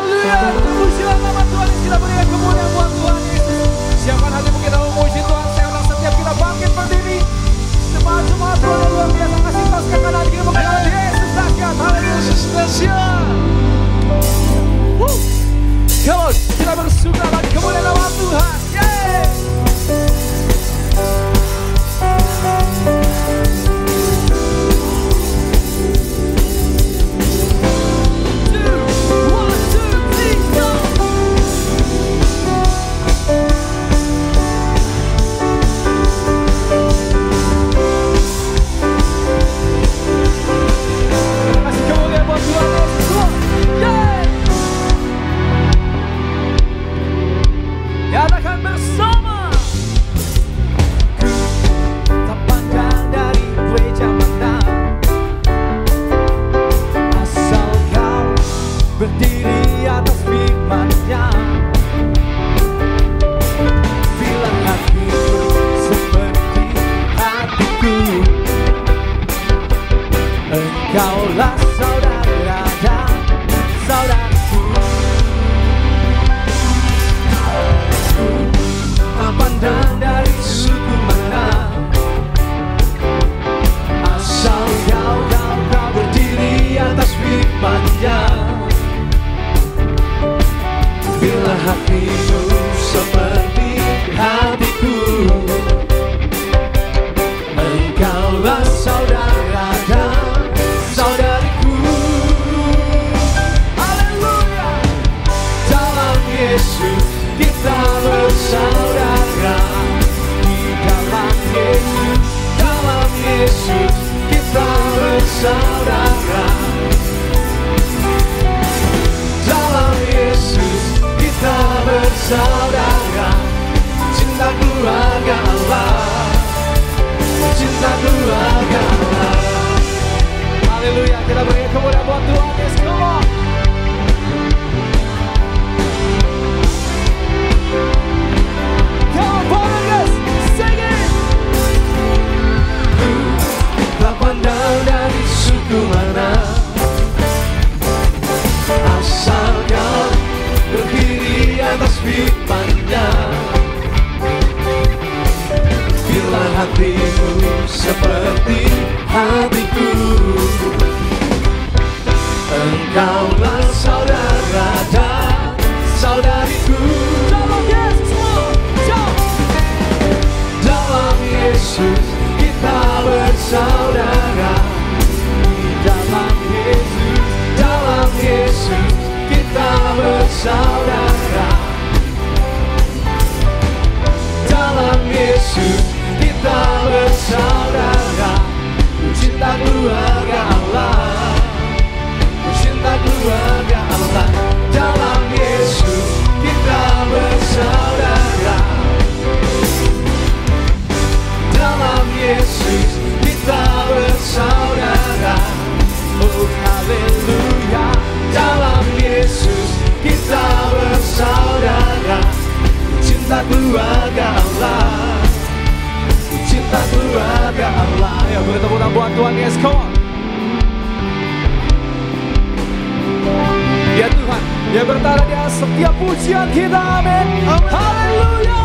Haleluya, terpujilah nama Tuhan Yesus. Kita berikan kemuliaan buat Tuhan Yesus. Siapkan hatimu, kita memuji Tuhan. Saya undang setiap kita bangkit berdiri. Jemaat Tuhan yang luar biasa, kasih tos ke kanan kiri mengenal Yesus dahsyat. Haleluya, Yesus dahsyat. Come on, kita bersuka lagi kemuliaan nama Tuhan. Yeay. Berdiri atas firman-Nya, bila hatiku seperti hatiku, Engkaulah saudara dan saudaraku. Tak pandang dari suku mana, asal kau berdiri atas firman-Nya. Bila hatimu seperti hatiku, Engkaulah saudara dan saudariku. Haleluya. Dalam Yesus kita bersaudara. Di dalam Yesus kita bersaudara. Dalam Yesus kita bersaudara. Cinta keluarga Allah, cinta keluarga Allah. Haleluya, kita beri kemuliaan buat Tuhan Yesus. Come on. Come on, brothers, sing it. Tak pandang dari suku mana, asal kau berdiri atas firman-Nya. Bila hatimu seperti hatiku, Engkaulah saudara dan saudariku. Dalam Yesus, dalam Yesus kita bersaudara. Di dalam Yesus kita bersaudara. Dalam Yesus kita bersaudara. Cinta keluarga Allah, cinta keluarga Allah. Dalam Yesus kita bersaudara. Dalam Yesus kita bersaudara. Oh haleluya. Dalam Yesus kita bersaudara. Cinta keluarga Allah, cinta keluarga Allah. Ya bertemu tangan buat Tuhan Yesus. Come on. Ya Tuhan, dia bertahan di atas setiap pujian kita. Amin. Haleluya.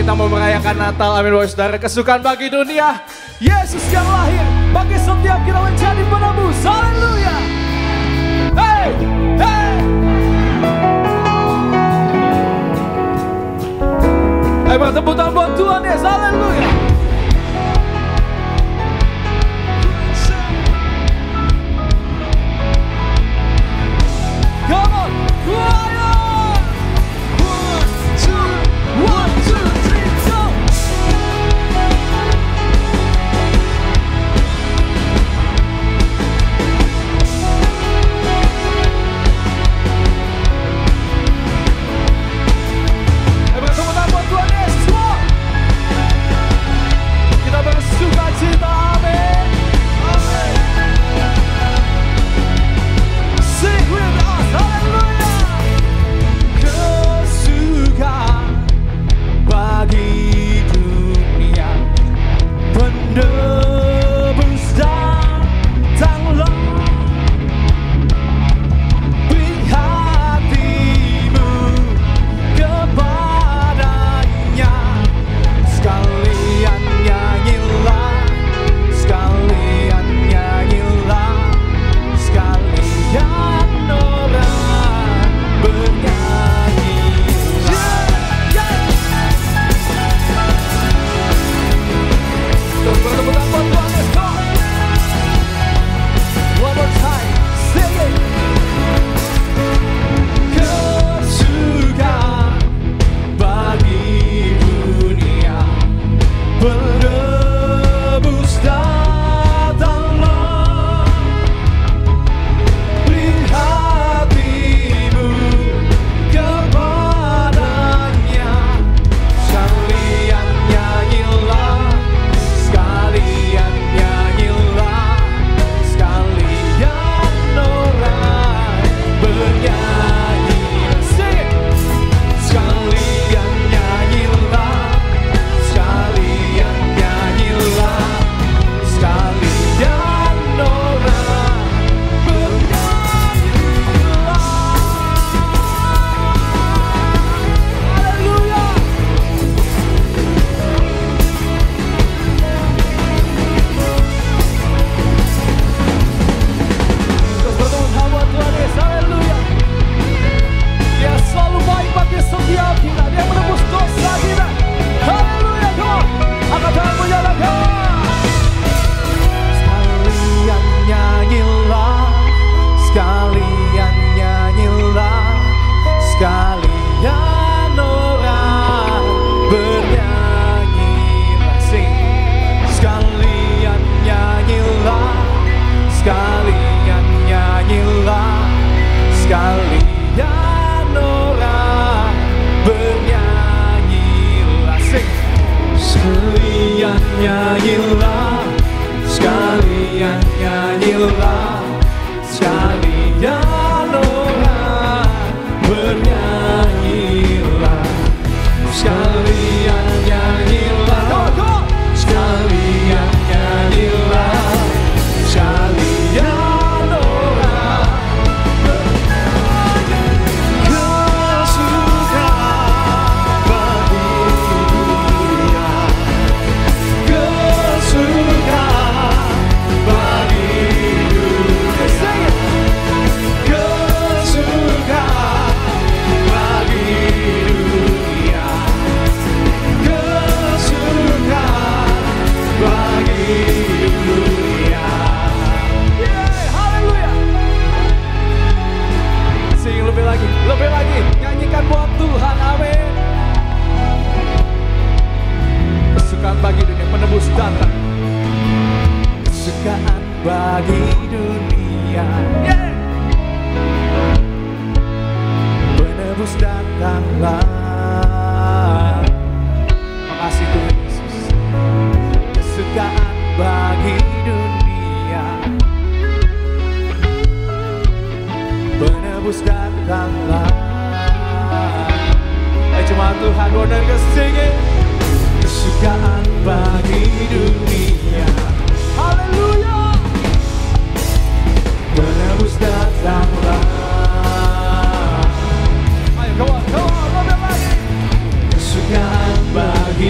Kita mau merayakan Natal, amin Bapak Saudara. Kesukaan bagi dunia, Yesus yang lahir bagi setiap kita menjadi penebus. Haleluya. Hey, hey. Ayo bertepuk tangan buat Tuhan Yesus. Haleluya. Come on, choir! 1, 2, 3, go! Bertemu tangan buat Tuhan Yesus semua. Kita bersuka cita, amin. Amin. Sing with us, haleluya. Kesukaan bagi dunia, penebus datanglah. Beri hatimu kepadanya, sekalian nyanyilah, sekalian nyanyilah, sekalian orang bernyanyi. Terus bertepuk tangan buat Tuhan Yesus. One more time, sing it. Kesukaan bagi dunia, penebus datanglah. Beri hatimu kepadanya, sekalian nyanyilah, sekalian nyanyilah, sekalian orang bernyanyi. Sing it. Sekalian nyanyilah, sekalian nyanyilah, sekalian orang bernyanyilah. Haleluya. Terus bertemu tangan buat Tuhan Yesus. Haleluya. Dia selalu baik bagi setiap kita. Dia menebus dosa kita. Haleluya. Come on. Angkat tanganmu, nyalakan. Sekalian nyanyilah, sekalian nyanyilah, sekalian orang bernyanyilah. Sing. Sekalian nyanyilah, sekalian nyanyilah, sekalian orang bernyanyilah. Sing. Sekalian nyanyilah, sekalian nyanyilah, sekalian orang bernyanyilah. Sekalian nyanyilah, sekalian nyanyilah, sekalian orang kesukaan bagi dunia, kesukaan bagi dunia. Say it. Kesukaan bagi dunia, kesukaan bagi dunia. Yeah, haleluya. Sing lebih lagi, nyanyikan buat Tuhan, amin. Kesukaan bagi dunia, penebus datang. Kesukaan bagi dunia, yeah. Penebus datanglah. Makasih Tuhan Yesus. Kesukaan bagi dunia, penebus datanglah. Cuma Tuhan benar kesini. Kesukaan bagi dunia, haleluya. Penebus datanglah. Ayo, come on, lebih lagi. Kesukaan bagi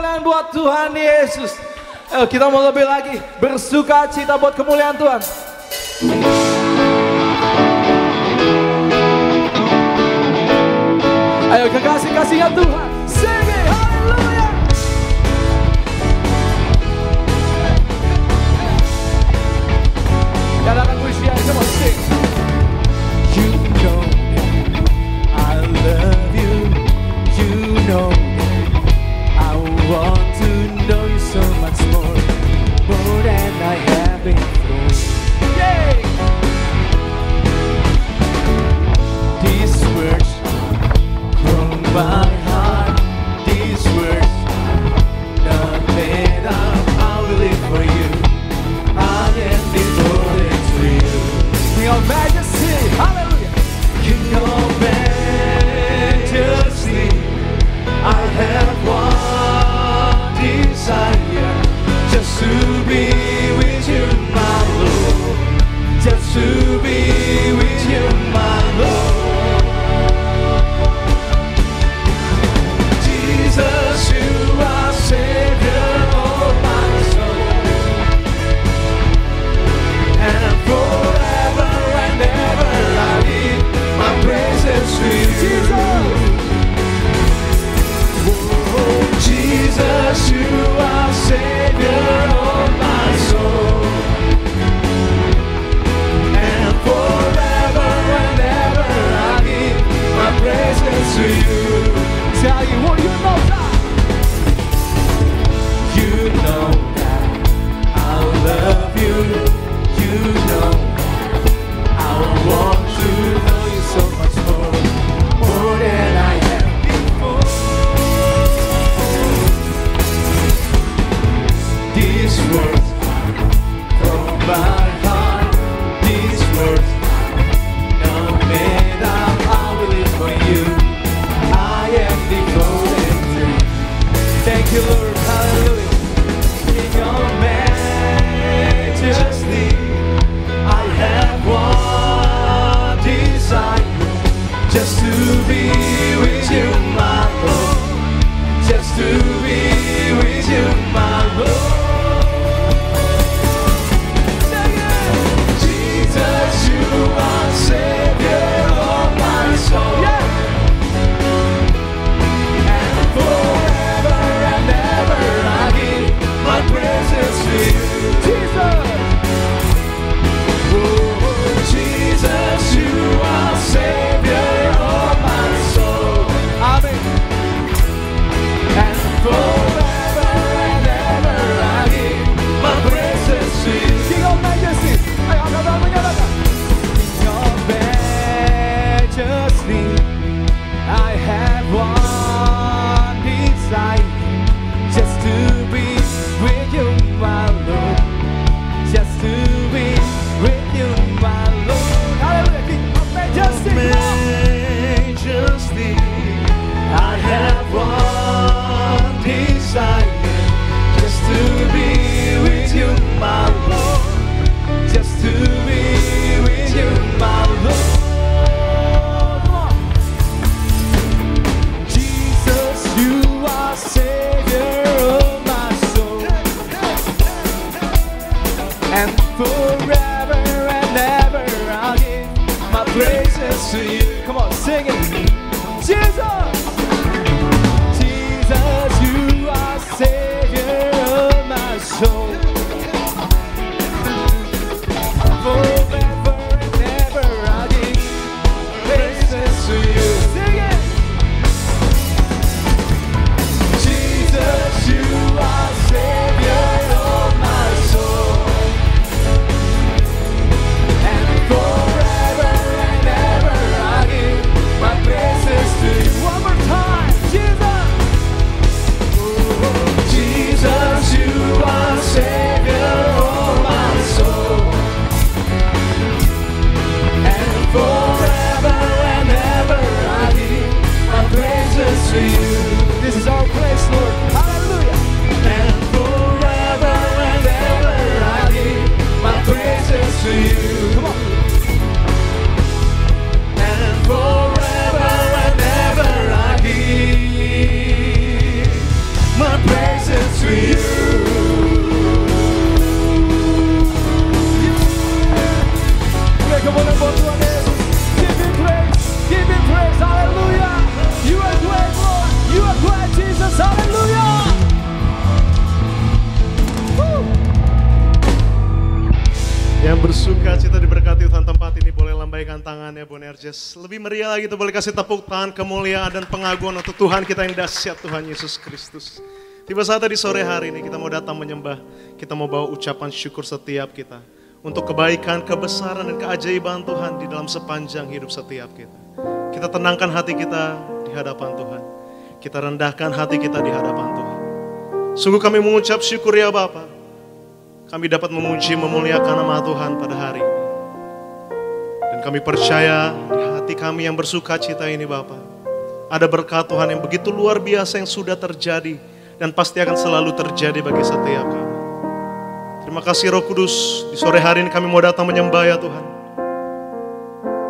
tangan buat Tuhan Yesus. Ayo kita mau lebih lagi bersuka cita buat kemuliaan Tuhan. Ayo kekasih-kasihnya Tuhan, sing it, haleluya. Katakan pujian, come on sing. You know I love you, you know I want to know you so much more than I have before. Yay! These words from my heart, these words not made up. I will live for you, I am devoted to you. King of Majesty, hallelujah. King of Majesty, I have one desire, just to be with you, my Lord. Just to be with you, my Lord. Jesus, you are Savior of my soul, and forever and ever I live my praises to you. Oh, Jesus, you are Savior of my soul, and forever and kemuliaan buat Tuhan Yesus. Give him praise, hallelujah. You are great Lord, you are great Jesus, hallelujah. Yang bersuka cita diberkati Tuhan tempat ini boleh lambaikan tangannya Bonerges. Lebih meriah lagi, kita boleh kasih tepuk tangan kemuliaan dan pengagungan untuk Tuhan kita yang dahsyat, Tuhan Yesus Kristus. Tiba saatnya di sore hari ini kita mau datang menyembah, kita mau bawa ucapan syukur setiap kita untuk kebaikan, kebesaran dan keajaiban Tuhan di dalam sepanjang hidup setiap kita. Kita tenangkan hati kita di hadapan Tuhan. Kita rendahkan hati kita di hadapan Tuhan. Sungguh kami mengucap syukur ya Bapa. Kami dapat memuji, memuliakan nama Tuhan pada hari ini. Dan kami percaya di hati kami yang bersuka cita ini Bapa, ada berkat Tuhan yang begitu luar biasa yang sudah terjadi dan pasti akan selalu terjadi bagi setiap kami. Terima kasih Roh Kudus, di sore hari ini kami mau datang menyembah ya Tuhan.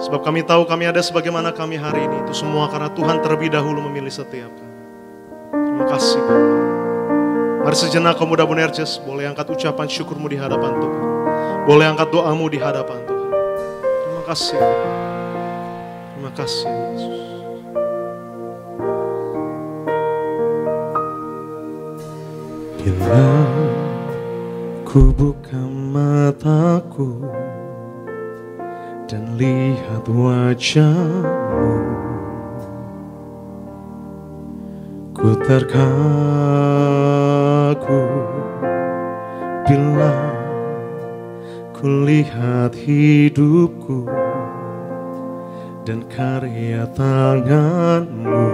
Sebab kami tahu kami ada sebagaimana kami hari ini, itu semua karena Tuhan terlebih dahulu memilih setiap kami. Terima kasih Bapa. Mari sejenak kaum muda Bonerges, boleh angkat ucapan syukurmu di hadapan Tuhan. Boleh angkat doamu di hadapan Tuhan. Terima kasih. Terima kasih Yesus. Bila ku buka mataku dan lihat wajahmu, ku terkagu bila ku lihat hidupku dan karya tanganmu.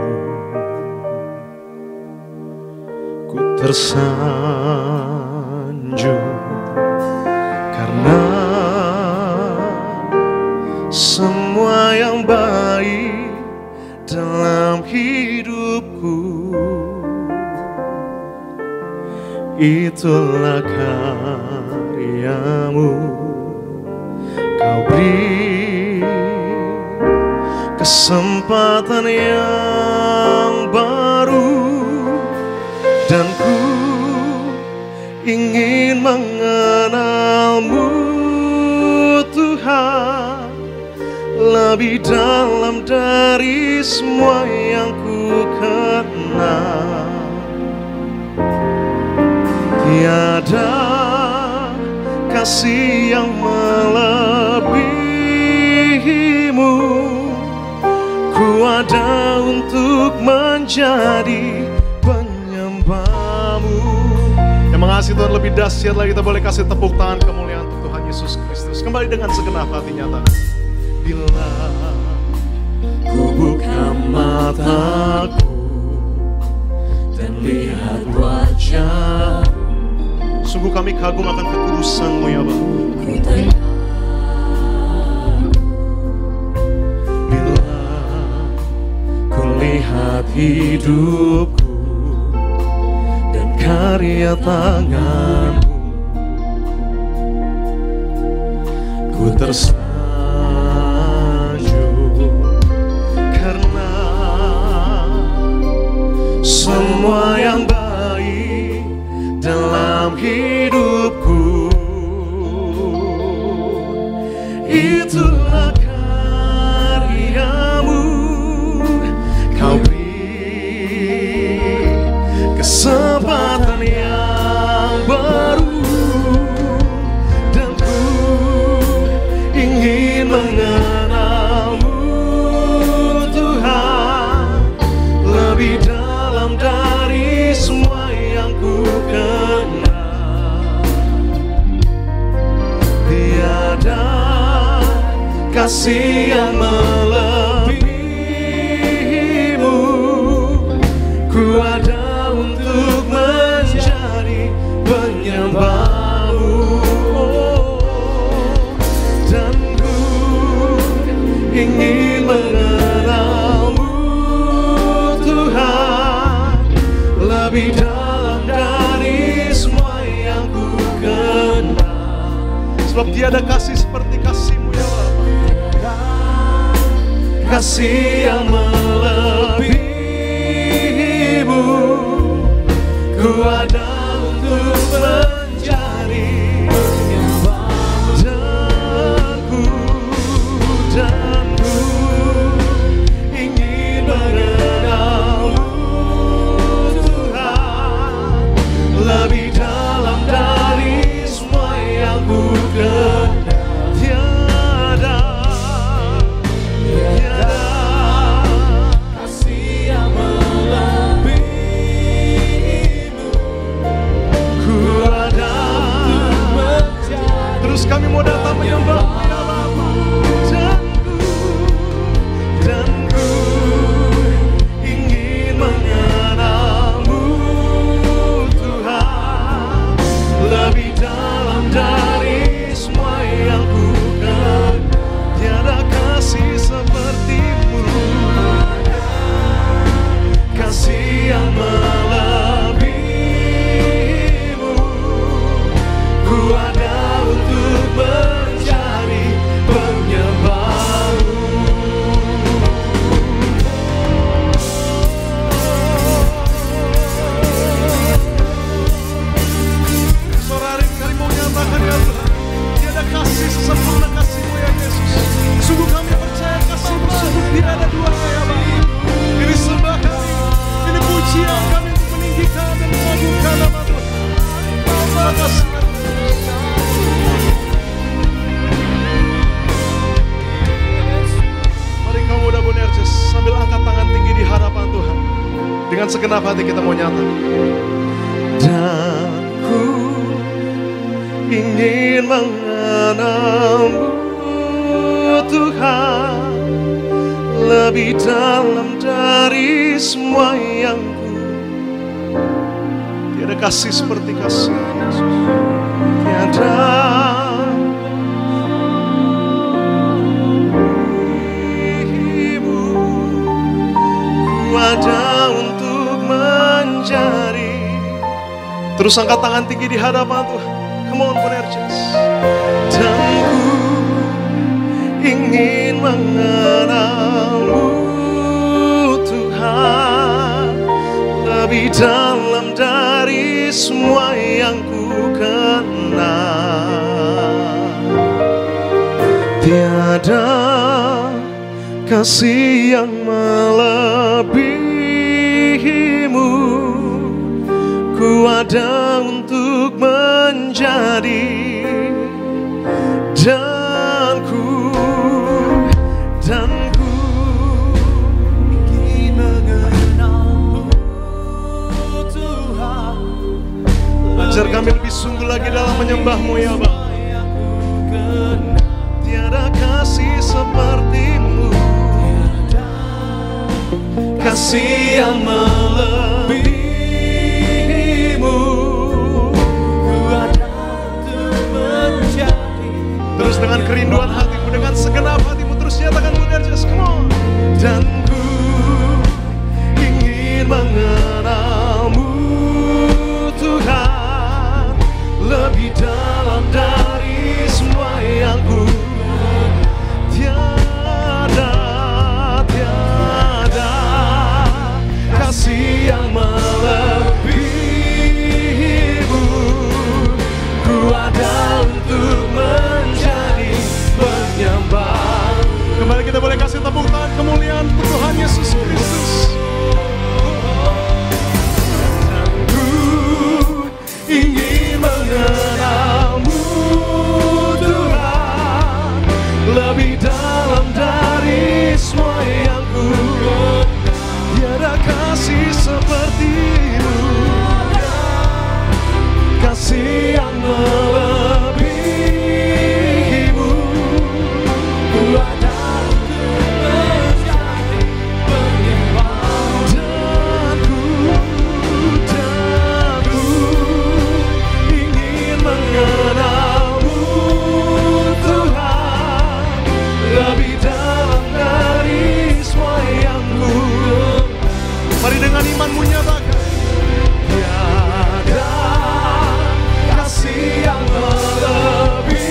Ku tersanjung karena semua yang baik dalam hidupku itulah karyamu. Kau beri kesempatan yang baru dan ku ingin mengenalmu Tuhan lebih dalam dari semua yang ku kenal. Tiada kasih yang melebihimu. Ku ada untuk menjadi penyembahmu. Yang mengasihi Tuhan lebih dahsyat lagi, kita boleh kasih tepuk tangan kemuliaan untuk Tuhan Yesus Kristus. Kembali dengan segenap hati nyata. Bila ku buka mataku dan lihat wajah, sungguh kami kagum akan kekudusan-Mu ya Bapa. Bila ku lihat hidupku dan karya tangan-Mu, ku tersanjung karena semua yang baik dalam hidupku itulah karyamu. Kau beri kesempatan yang baru dan ku ingin mengenalmu Tuhan lebih dalam dari semua yang ku kenal. Tiada kasih yang melebihimu. Ku ada untuk menjadi penyembahmu dan ku ingin mengenalmu Tuhan lebih dalam dari semua yang ku kenal. Sebab tiada kasih seperti kasih-Mu ya Bapa. Kasih yang melebihimu. Ku ada untuk menjadi penyembahmu dan ku segenap hati kita mau nyatakan. Dan ku ingin mengenalmu Tuhan, lebih dalam dari semua yang ku. Tiada kasih seperti kasih Yesus. Tiada ada untuk mencari. Terus angkat tangan tinggi di hadapan Tuhan. Come on, Bonerges. Dan ku ingin mengenalmu Tuhan, lebih dalam dari semua yang ku kenal. Tiada kasih yang melebihimu, ku ada untuk menjadi. Dan ku ingin mengenalmu Tuhan. Ajar kami lebih sungguh lagi dalam menyembahmu ya Bapa. Tiada kasih sepertimu, kasih yang melebihimu, ku ada untuk menjadi. Terus dengan kerinduan hatimu, dengan segenap hatimu, terus nyatakan Bonerges, come on. Dan ku ingin mengenalmu Tuhan, lebih dalam dari semua yang ku. Kasih yang melebihimu, ku ada untuk menjadi penyembah. Kembali kita boleh kasih tepuk tangan kemuliaan untuk Tuhan Yesus Kristus. Dan ku ingin mengenalmu Tuhan, lebih dalam dari semua yang ku. Tiada kasih sepertimu, kasih yang melebihimu, ku ada untuk menjadi penyembah. Dan ku ingin mengenalmu Tuhan, lebih dalam dari semua yang ku. Mari dengan imanmu nyatakan. Tiada kasih yang melebihimu,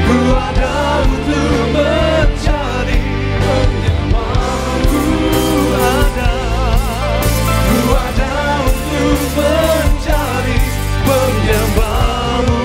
ku ada untuk menjadi penyembahmu. Ku ada untuk menjadi penyembahmu.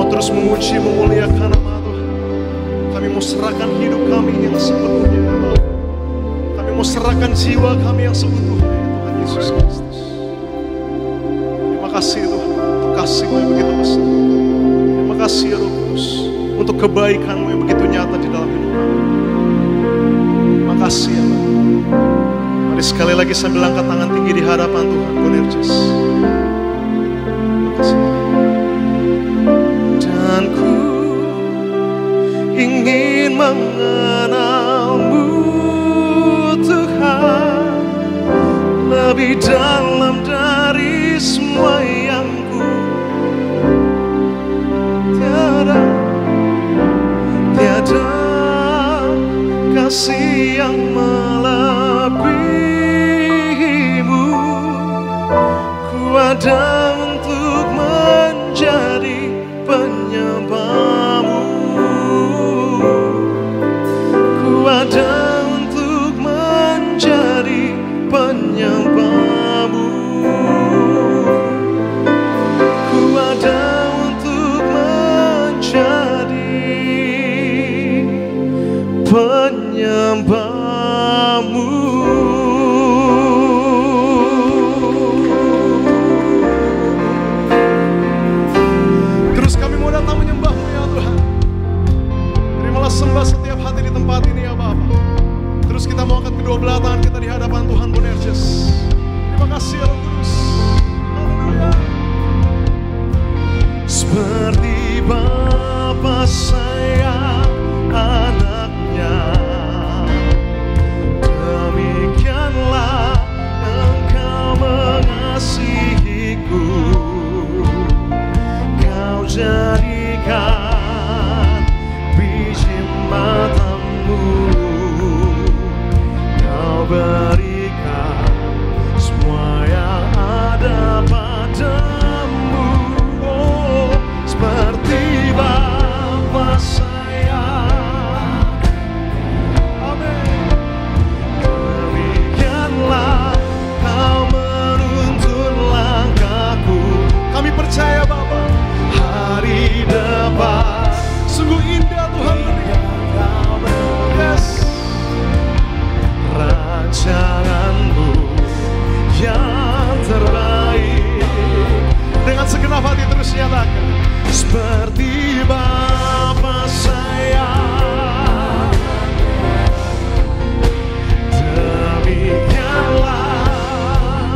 mau terus memuji, memuliakan nama Tuhan. Kami mau serahkan hidup kami yang sepenuhnya ya Bapa. Kami mau serahkan jiwa kami yang seutuhnya ya Tuhan Yesus Kristus. Terima kasih Tuhan untuk kasih-Mu yang begitu besar. Terima kasih ya Roh Kudus untuk kebaikan-Mu yang begitu nyata di dalam hidup kami. Terima kasih ya Bapa. Mari sekali lagi sambil angkat tangan tinggi di hadapan Tuhan Bonerges. Terima kasih. Dan ku ingin mengenal-Mu Tuhan lebih dalam dari semua yang ku tiada kasih yang melebihi-Mu. Ku ada untuk menjadi penyembah-Mu. Ku ada untuk menjadi penyembah-Mu. Ku ada untuk menjadi penyembah-Mu. Terus kami mau datang menyembah-Mu ya Tuhan. Terimalah sembah setiap hati di tempat ini ya Bapa. Terus kita mau angkat kedua belah tangan kita di hadapan Tuhan Bonerges. Terima kasih ya Roh Kudus. Haleluya. Seperti Bapa sayang anaknya, demikianlah Engkau mengasihiku. Kau jadikan biji mata-Mu, Kau berikan semua yang ada padamu. Oh, seperti Bapa sayang, amin. Demikianlah Kau menuntun langkahku. Kami percaya Bapa, hari depan sungguh indah Tuhan berikan. Yes. Rancangan-Mu yang terbaik. Dengan segenap hati terus nyatakan, seperti Bapa sayang, demikianlah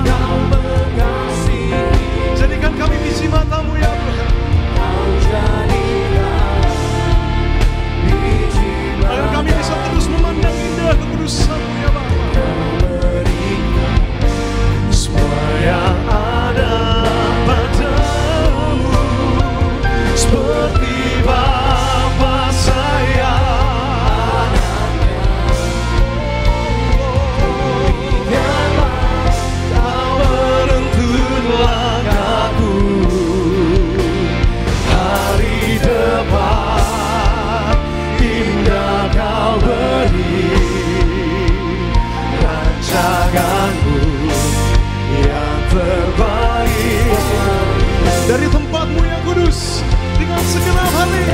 Kau mengasihi. Jadikan kami biji mata-Mu ya Tuhan. Kau jadikan biji mata-Mu, agar kami bisa terus memandang indah kekudusan-Mu ya Bapa. Semua yang ada padamu, seperti Bapa sayang anaknya. Kau menuntun langkahku, hari depan indah Kau beri. Rancangan-Mu yang terbaik. Dari tempat-Mu yang kudus, dengan segenap hati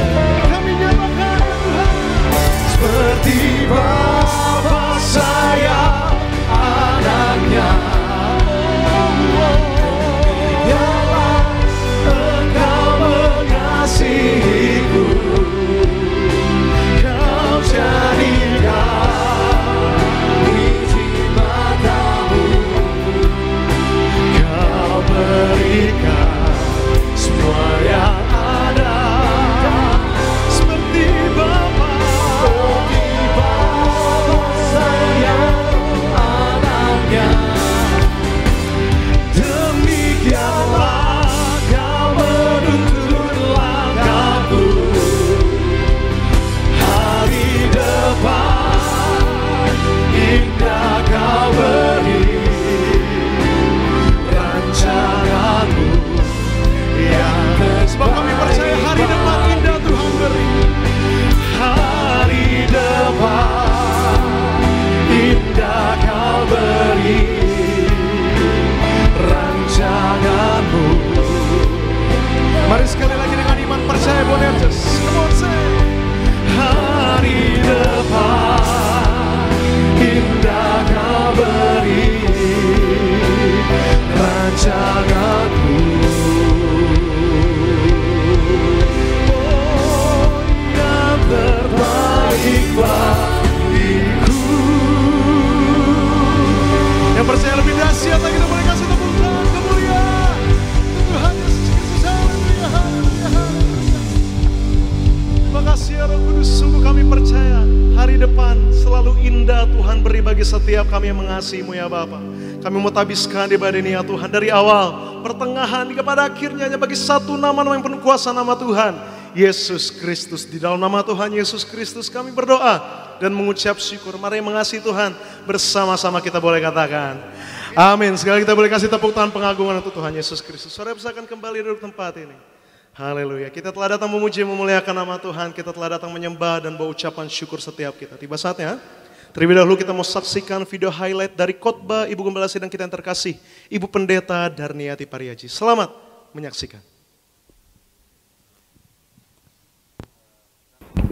kami nyatakan ya Tuhan, seperti Bapa sayang anaknya, demikianlah Engkau mengasihiku. Kau jadikan biji mata-Mu, Kau berikan semua yang ada. Seperti Bapa sesuatu indah Tuhan beri bagi setiap kami yang mengasihi-Mu ya Bapa. Kami mau tabiskan ibadah ini ya Tuhan, dari awal, pertengahan, hingga pada akhirnya hanya bagi satu nama-nama yang penuh kuasa, nama Tuhan Yesus Kristus. Di dalam nama Tuhan Yesus Kristus kami berdoa dan mengucap syukur. Mari mengasihi Tuhan, bersama-sama kita boleh katakan amin. Sekali kita boleh kasih tepuk tangan pengagungan untuk Tuhan Yesus Kristus. Saudara bisa akan kembali duduk tempat ini. Haleluya. Kita telah datang memuji memuliakan nama Tuhan. Kita telah datang menyembah dan berucapan syukur setiap kita. Tiba saatnya, terlebih dahulu kita mau saksikan video highlight dari khotbah Ibu Gembala Sidang kita yang terkasih, Ibu Pendeta Darniati Pariaji. Selamat menyaksikan.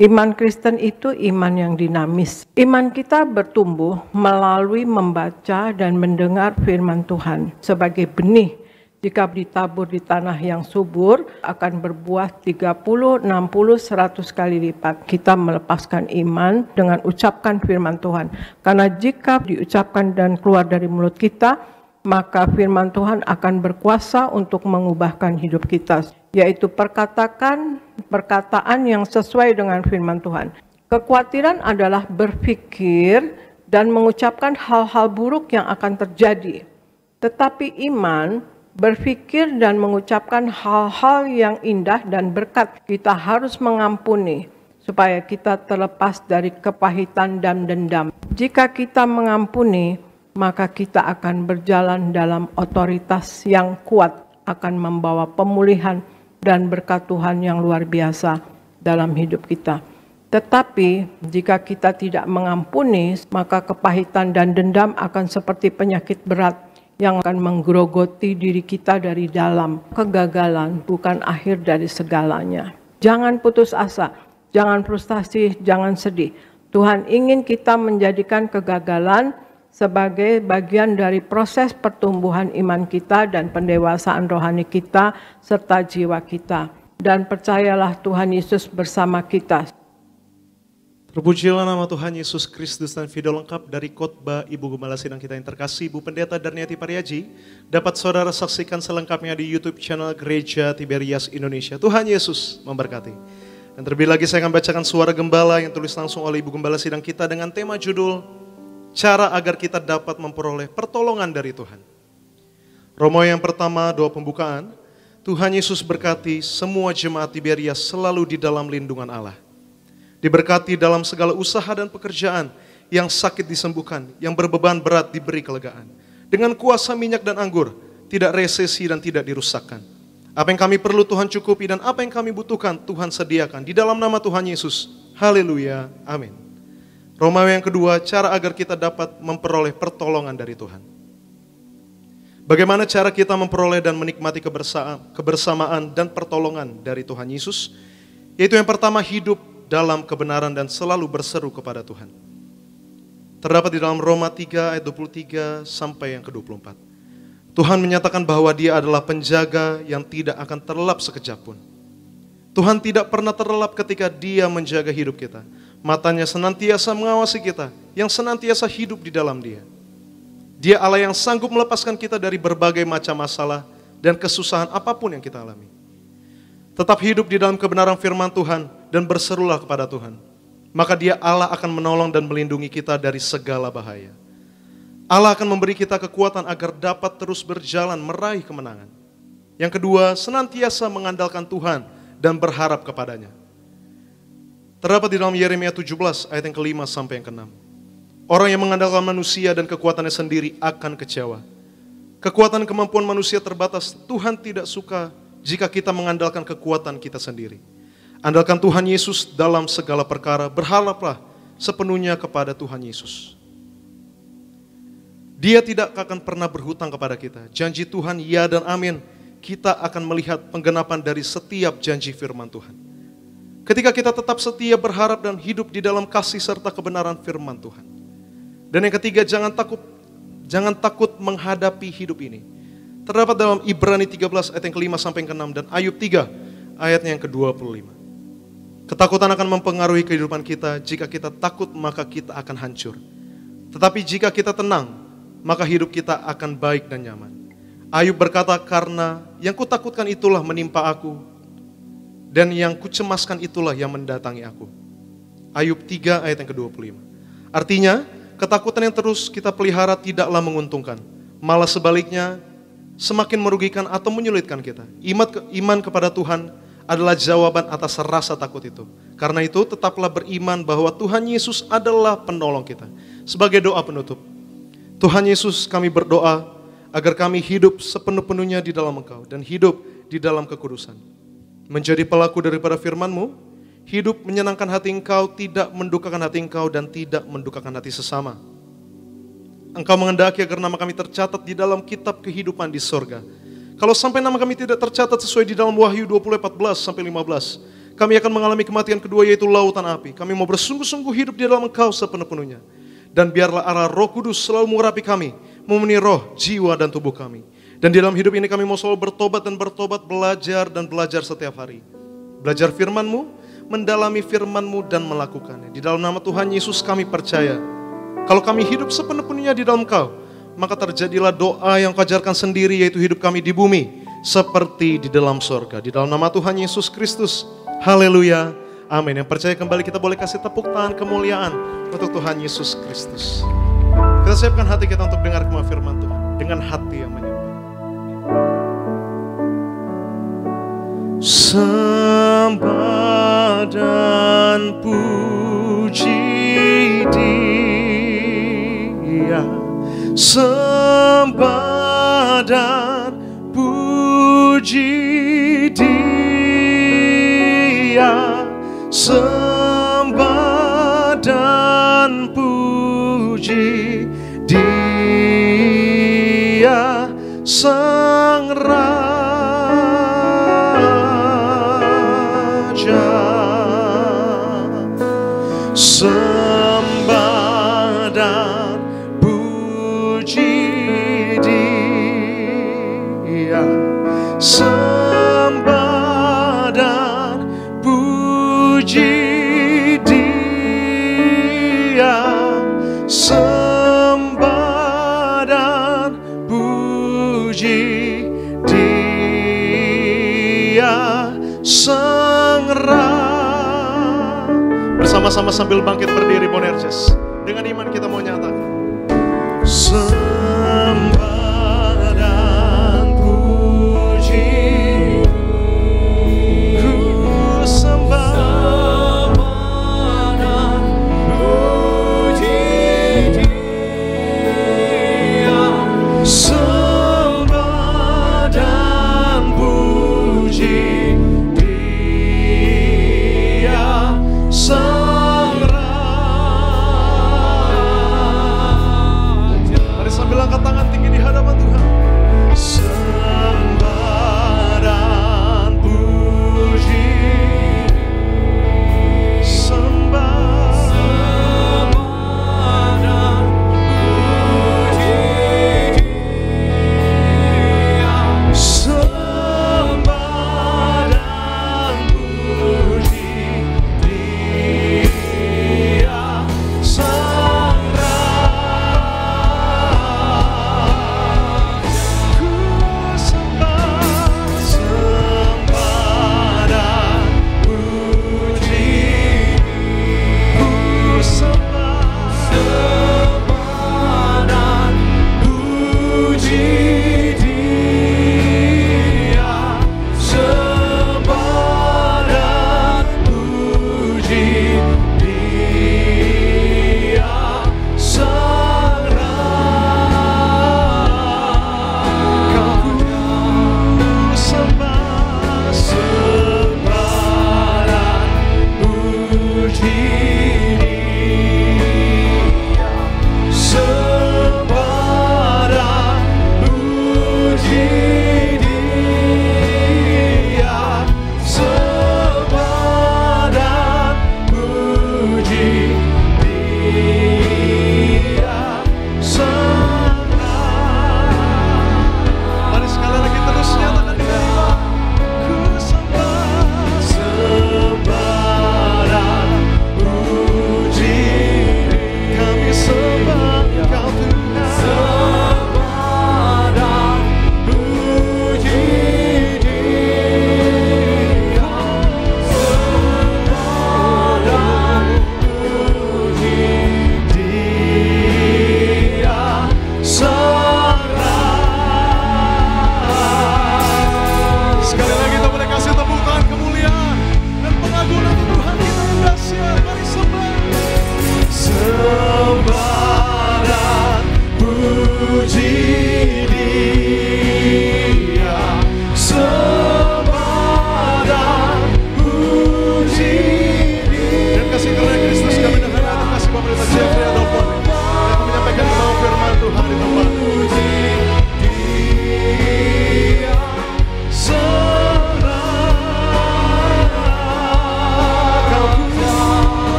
Iman Kristen itu iman yang dinamis. Iman kita bertumbuh melalui membaca dan mendengar firman Tuhan. Sebagai benih, jika ditabur di tanah yang subur, akan berbuah 30, 60, 100 kali lipat. Kita melepaskan iman dengan ucapkan firman Tuhan. Karena jika diucapkan dan keluar dari mulut kita, maka firman Tuhan akan berkuasa untuk mengubahkan hidup kita. Yaitu perkataan yang sesuai dengan firman Tuhan. Kekhawatiran adalah berpikir dan mengucapkan hal-hal buruk yang akan terjadi. Tetapi iman berpikir dan mengucapkan hal-hal yang indah dan berkat. Kita harus mengampuni supaya kita terlepas dari kepahitan dan dendam. Jika kita mengampuni, maka kita akan berjalan dalam otoritas yang kuat, akan membawa pemulihan dan berkat Tuhan yang luar biasa dalam hidup kita. Tetapi jika kita tidak mengampuni, maka kepahitan dan dendam akan seperti penyakit berat yang akan menggerogoti diri kita dari dalam. Kegagalan bukan akhir dari segalanya. Jangan putus asa, jangan frustasi, jangan sedih. Tuhan ingin kita menjadikan kegagalan sebagai bagian dari proses pertumbuhan iman kita dan pendewasaan rohani kita serta jiwa kita. Dan percayalah Tuhan Yesus bersama kita. Terpujilah nama Tuhan Yesus Kristus, dan video lengkap dari khotbah Ibu Gembala Sidang kita yang terkasih, Ibu Pendeta Darniati Pariaji, dapat saudara saksikan selengkapnya di YouTube channel Gereja Tiberias Indonesia. Tuhan Yesus memberkati. Dan terlebih lagi saya akan bacakan suara gembala yang tulis langsung oleh Ibu Gembala Sidang kita dengan tema judul Cara agar kita dapat memperoleh pertolongan dari Tuhan. Romawi yang pertama, doa pembukaan. Tuhan Yesus berkati semua jemaat Tiberias selalu di dalam lindungan Allah. Diberkati dalam segala usaha dan pekerjaan, yang sakit disembuhkan, yang berbeban berat diberi kelegaan. Dengan kuasa minyak dan anggur, tidak resesi dan tidak dirusakkan. Apa yang kami perlu Tuhan cukupi, dan apa yang kami butuhkan Tuhan sediakan. Di dalam nama Tuhan Yesus, haleluya, amin. Romawi yang kedua, cara agar kita dapat memperoleh pertolongan dari Tuhan. Bagaimana cara kita memperoleh dan menikmati kebersamaan dan pertolongan dari Tuhan Yesus? Yaitu yang pertama, hidup dalam kebenaran dan selalu berseru kepada Tuhan. Terdapat di dalam Roma 3 ayat 23 sampai yang ke-24. Tuhan menyatakan bahwa Dia adalah penjaga yang tidak akan terlelap sekejap pun. Tuhan tidak pernah terlelap ketika Dia menjaga hidup kita. Matanya senantiasa mengawasi kita, yang senantiasa hidup di dalam Dia. Dia Allah yang sanggup melepaskan kita dari berbagai macam masalah dan kesusahan apapun yang kita alami. Tetap hidup di dalam kebenaran firman Tuhan dan berserulah kepada Tuhan. Maka Dia Allah akan menolong dan melindungi kita dari segala bahaya. Allah akan memberi kita kekuatan agar dapat terus berjalan meraih kemenangan. Yang kedua, senantiasa mengandalkan Tuhan dan berharap kepadanya. Terdapat di dalam Yeremia 17 ayat yang ke-5 sampai yang ke-6. Orang yang mengandalkan manusia dan kekuatannya sendiri akan kecewa. Kekuatan kemampuan manusia terbatas. Tuhan tidak suka jika kita mengandalkan kekuatan kita sendiri. Andalkan Tuhan Yesus dalam segala perkara. Berharaplah sepenuhnya kepada Tuhan Yesus. Dia tidak akan pernah berhutang kepada kita. Janji Tuhan ya dan amin. Kita akan melihat penggenapan dari setiap janji firman Tuhan. Ketika kita tetap setia, berharap dan hidup di dalam kasih serta kebenaran firman Tuhan. Dan yang ketiga, jangan takut menghadapi hidup ini. Terdapat dalam Ibrani 13 ayat yang ke-5 sampai yang ke-6 dan Ayub 3 ayatnya yang ke-25. Ketakutan akan mempengaruhi kehidupan kita. Jika kita takut, maka kita akan hancur. Tetapi jika kita tenang, maka hidup kita akan baik dan nyaman. Ayub berkata, karena yang kutakutkan itulah menimpa aku, dan yang kucemaskan itulah yang mendatangi aku. Ayub 3 ayat yang ke-25. Artinya, ketakutan yang terus kita pelihara tidaklah menguntungkan. Malah sebaliknya, semakin merugikan atau menyulitkan kita. Iman kepada Tuhan adalah jawaban atas rasa takut itu. Karena itu, tetaplah beriman bahwa Tuhan Yesus adalah penolong kita. Sebagai doa penutup, Tuhan Yesus, kami berdoa agar kami hidup sepenuh-penuhnya di dalam Engkau dan hidup di dalam kekudusan. Menjadi pelaku daripada firman-Mu, hidup menyenangkan hati Engkau, tidak mendukakan hati Engkau dan tidak mendukakan hati sesama. Engkau menghendaki agar nama kami tercatat di dalam kitab kehidupan di sorga. Kalau sampai nama kami tidak tercatat sesuai di dalam Wahyu 20:14-15, kami akan mengalami kematian kedua, yaitu lautan api. Kami mau bersungguh-sungguh hidup di dalam Engkau sepenuh-penuhnya. Dan biarlah arah Roh Kudus selalu mengurapi kami, memenuhi roh, jiwa, dan tubuh kami. Dan di dalam hidup ini kami mau selalu bertobat, belajar dan belajar setiap hari. Belajar firman-Mu, mendalami firman-Mu dan melakukannya. Di dalam nama Tuhan Yesus kami percaya, kalau kami hidup sepenuh-penuhnya di dalam Engkau, maka terjadilah doa yang Kau ajarkan sendiri, yaitu hidup kami di bumi seperti di dalam sorga. Di dalam nama Tuhan Yesus Kristus, haleluya, amin. Yang percaya kembali kita boleh kasih tepuk tangan kemuliaan untuk Tuhan Yesus Kristus. Kita siapkan hati kita untuk dengar kemah firman Tuhan dengan hati yang menyembah. Sembah dan puji Dia, sembah dan puji Dia, sembah dan puji Dia, Sang Raja. Sembah dan puji Dia, sembah dan puji Dia, sembah dan puji Dia, Sang Raja. Bersama-sama sambil bangkit berdiri Bonerges, dengan iman kita mau nyatakan sembah dan puji, ku sembah dan puji Dia, sembah dan puji Dia, Sang Raja. Mari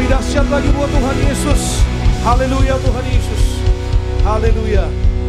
lebih dahsyat lagi buat Tuhan Yesus. Haleluya Tuhan Yesus. Haleluya.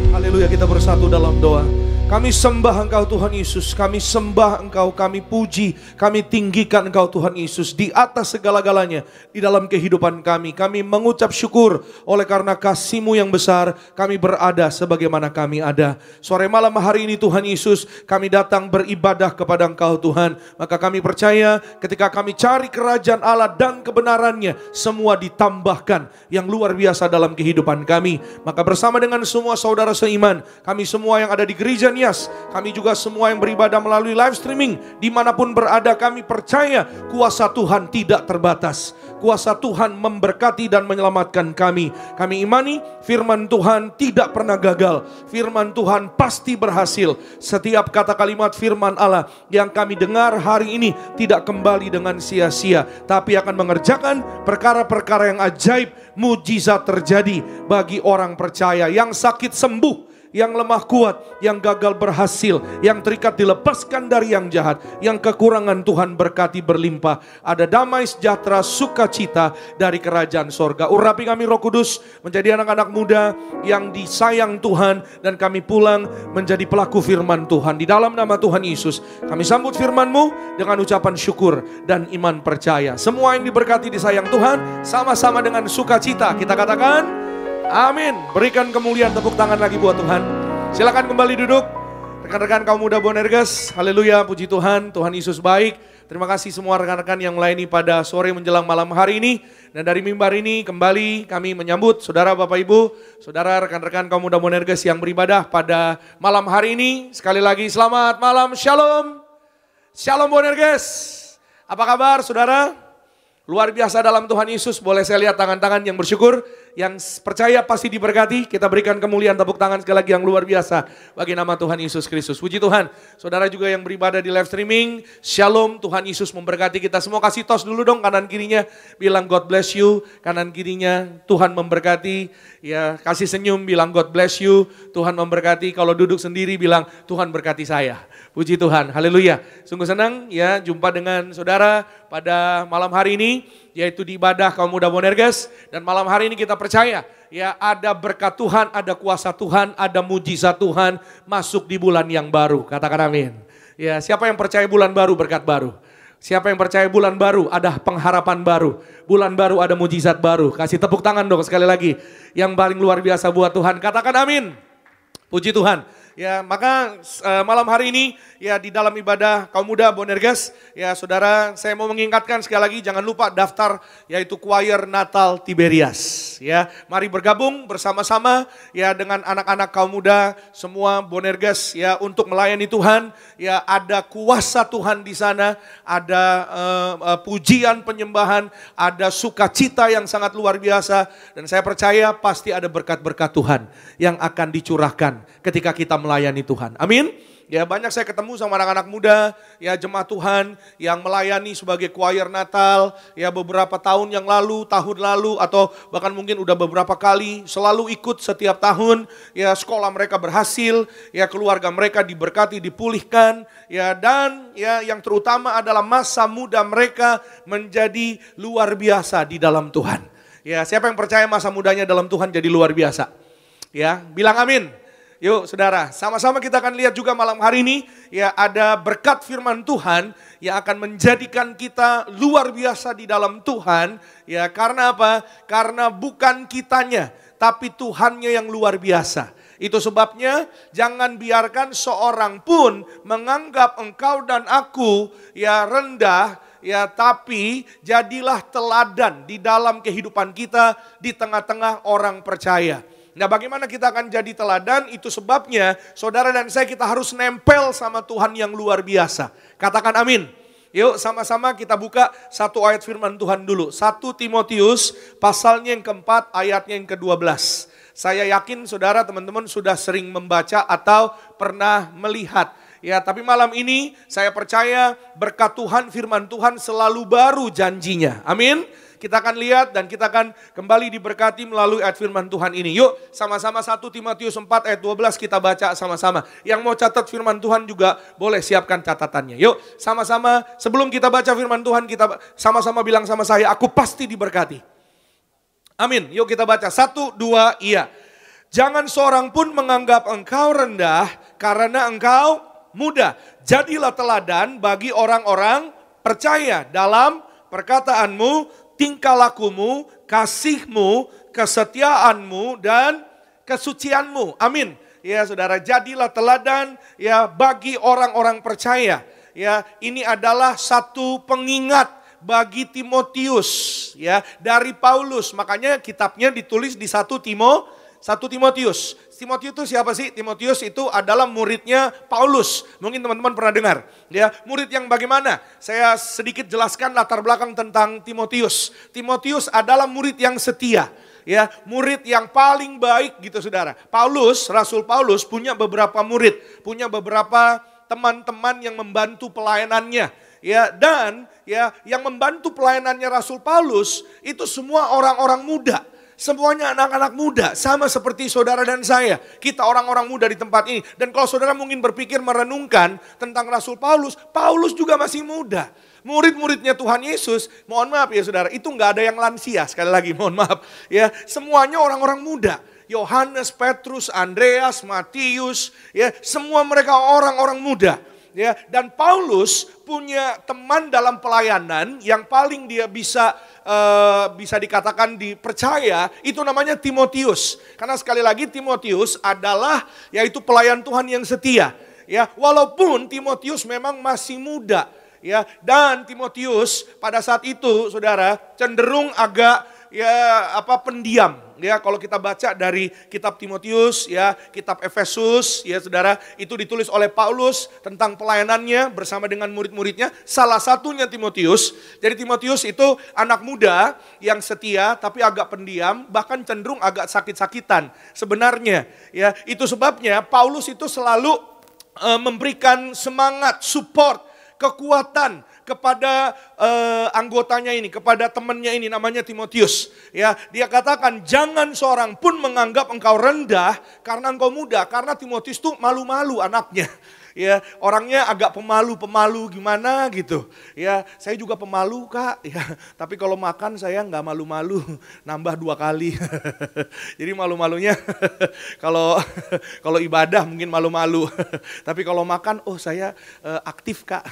Haleluya, kita bersatu dalam doa. Kami sembah Engkau Tuhan Yesus, kami sembah Engkau, kami puji, kami tinggikan Engkau Tuhan Yesus di atas segala-galanya di dalam kehidupan kami. Kami mengucap syukur oleh karena kasih-Mu yang besar kami berada sebagaimana kami ada. Sore malam hari ini Tuhan Yesus, kami datang beribadah kepada Engkau Tuhan. Maka kami percaya ketika kami cari kerajaan Allah dan kebenarannya, semua ditambahkan yang luar biasa dalam kehidupan kami. Maka bersama dengan semua saudara seiman, kami semua yang ada di gereja kami juga semua yang beribadah melalui live streaming, dimanapun berada, kami percaya kuasa Tuhan tidak terbatas. Kuasa Tuhan memberkati dan menyelamatkan kami. Kami imani firman Tuhan tidak pernah gagal. Firman Tuhan pasti berhasil. Setiap kata kalimat firman Allah yang kami dengar hari ini tidak kembali dengan sia-sia, tapi akan mengerjakan perkara-perkara yang ajaib, mujizat terjadi bagi orang percaya. Yang sakit sembuh, yang lemah kuat, yang gagal berhasil, yang terikat dilepaskan dari yang jahat, yang kekurangan Tuhan berkati berlimpah. Ada damai sejahtera, sukacita dari kerajaan sorga. Urapi kami Roh Kudus menjadi anak-anak muda yang disayang Tuhan, dan kami pulang menjadi pelaku firman Tuhan. Di dalam nama Tuhan Yesus kami sambut firman-Mu dengan ucapan syukur dan iman percaya. Semua yang diberkati disayang Tuhan sama-sama dengan sukacita kita katakan amin. Berikan kemuliaan, tepuk tangan lagi buat Tuhan. Silakan kembali duduk. Rekan-rekan kaum muda Boanerges, haleluya, puji Tuhan, Tuhan Yesus baik. Terima kasih semua rekan-rekan yang melayani pada sore menjelang malam hari ini. Dan dari mimbar ini kembali kami menyambut saudara Bapak Ibu, saudara rekan-rekan kaum muda Boanerges yang beribadah pada malam hari ini. Sekali lagi selamat malam, shalom. Shalom Boanerges. Apa kabar saudara? Luar biasa dalam Tuhan Yesus. Boleh saya lihat tangan-tangan yang bersyukur, yang percaya pasti diberkati. Kita berikan kemuliaan, tepuk tangan sekali lagi yang luar biasa bagi nama Tuhan Yesus Kristus. Puji Tuhan. Saudara juga yang beribadah di live streaming, shalom, Tuhan Yesus memberkati kita semua. Kasih tos dulu dong kanan kirinya, bilang God bless you. Kanan kirinya Tuhan memberkati. Ya, kasih senyum, bilang God bless you, Tuhan memberkati. Kalau duduk sendiri bilang Tuhan berkati saya. Puji Tuhan, haleluya. Sungguh senang ya jumpa dengan saudara pada malam hari ini, yaitu di ibadah kaum muda Boanerges. Dan malam hari ini kita percaya ya ada berkat Tuhan, ada kuasa Tuhan, ada mujizat Tuhan masuk di bulan yang baru. Katakan amin. Ya, siapa yang percaya bulan baru, berkat baru? Siapa yang percaya bulan baru, ada pengharapan baru. Bulan baru ada mujizat baru. Kasih tepuk tangan dong sekali lagi. Yang paling luar biasa buat Tuhan. Katakan amin. Puji Tuhan. Ya, maka malam hari ini ya di dalam ibadah kaum muda Boanerges, ya saudara, saya mau mengingatkan sekali lagi, jangan lupa daftar yaitu choir Natal Tiberias. Ya, mari bergabung bersama-sama ya dengan anak-anak kaum muda semua Boanerges ya untuk melayani Tuhan. Ya, ada kuasa Tuhan di sana, ada pujian penyembahan, ada sukacita yang sangat luar biasa, dan saya percaya pasti ada berkat-berkat Tuhan yang akan dicurahkan ketika kita melayani Tuhan. Amin. Ya, banyak saya ketemu sama anak-anak muda, ya jemaat Tuhan yang melayani sebagai choir Natal, ya beberapa tahun yang lalu, tahun lalu, atau bahkan mungkin udah beberapa kali, selalu ikut setiap tahun, ya sekolah mereka berhasil, ya keluarga mereka diberkati, dipulihkan, ya dan ya yang terutama adalah masa muda mereka menjadi luar biasa di dalam Tuhan. Ya, siapa yang percaya masa mudanya dalam Tuhan jadi luar biasa? Ya, bilang amin. Yuk saudara, sama-sama kita akan lihat juga malam hari ini ya ada berkat firman Tuhan yang akan menjadikan kita luar biasa di dalam Tuhan. Ya, karena apa? Karena bukan kitanya, tapi Tuhannya yang luar biasa. Itu sebabnya jangan biarkan seorang pun menganggap engkau dan aku ya rendah. Ya, tapi jadilah teladan di dalam kehidupan kita di tengah-tengah orang percaya. Nah, bagaimana kita akan jadi teladan? Itu sebabnya saudara dan saya kita harus nempel sama Tuhan yang luar biasa. Katakan amin. Yuk sama-sama kita buka satu ayat firman Tuhan dulu. 1 Timotius pasalnya yang keempat, ayatnya yang ke-12. Saya yakin saudara teman-teman sudah sering membaca atau pernah melihat. Ya, tapi malam ini saya percaya berkat Tuhan, firman Tuhan selalu baru janjinya. Amin. Kita akan lihat dan kita akan kembali diberkati melalui ayat firman Tuhan ini. Yuk sama-sama 1 Timotius 4 ayat 12 kita baca sama-sama. Yang mau catat firman Tuhan juga boleh siapkan catatannya. Yuk sama-sama sebelum kita baca firman Tuhan kita sama-sama bilang sama saya, aku pasti diberkati. Amin. Yuk kita baca 1, 2, iya. Jangan seorang pun menganggap engkau rendah karena engkau muda. Jadilah teladan bagi orang-orang percaya dalam perkataanmu, tingkah lakumu, kasihmu, kesetiaanmu, dan kesucianmu. Amin. Ya saudara, jadilah teladan ya bagi orang-orang percaya. Ya, ini adalah satu pengingat bagi Timotius ya dari Paulus. Makanya kitabnya ditulis di 1 Timotius. Timotius itu siapa sih? Timotius itu adalah muridnya Paulus. Mungkin teman-teman pernah dengar. Ya, murid yang bagaimana? Saya sedikit jelaskan latar belakang tentang Timotius. Timotius adalah murid yang setia. Ya, murid yang paling baik gitu saudara. Rasul Paulus punya beberapa murid, punya beberapa teman-teman yang membantu pelayanannya. Ya, dan ya yang membantu pelayanannya Rasul Paulus itu semua orang-orang muda. Semuanya anak-anak muda, sama seperti saudara dan saya. Kita orang-orang muda di tempat ini. Dan kalau saudara mungkin berpikir merenungkan tentang Rasul Paulus, Paulus juga masih muda. Murid-muridnya Tuhan Yesus, mohon maaf ya saudara, itu nggak ada yang lansia, sekali lagi mohon maaf. Ya, semuanya orang-orang muda. Yohanes, Petrus, Andreas, Matius, ya semua mereka orang-orang muda. Ya, dan Paulus punya teman dalam pelayanan yang paling dia bisa dikatakan dipercaya, itu namanya Timotius. Karena sekali lagi Timotius adalah yaitu pelayan Tuhan yang setia. Ya, walaupun Timotius memang masih muda, ya, dan Timotius pada saat itu saudara cenderung agak pendiam. Ya, kalau kita baca dari kitab Timotius, ya, kitab Efesus, ya saudara, itu ditulis oleh Paulus tentang pelayanannya bersama dengan murid-muridnya. Salah satunya Timotius. Jadi Timotius itu anak muda yang setia tapi agak pendiam, bahkan cenderung agak sakit-sakitan sebenarnya. Ya, itu sebabnya Paulus itu selalu memberikan semangat, support, kekuatan kepada anggotanya ini, kepada temannya ini namanya Timotius. Ya, dia katakan jangan seorang pun menganggap engkau rendah karena engkau muda, karena Timotius tuh malu-malu anaknya. Ya, orangnya agak pemalu gimana gitu. Ya, saya juga pemalu Kak. Ya, tapi kalau makan saya nggak malu-malu, nambah 2 kali. Jadi malu-malunya kalau ibadah mungkin malu-malu. Tapi kalau makan, oh saya aktif Kak.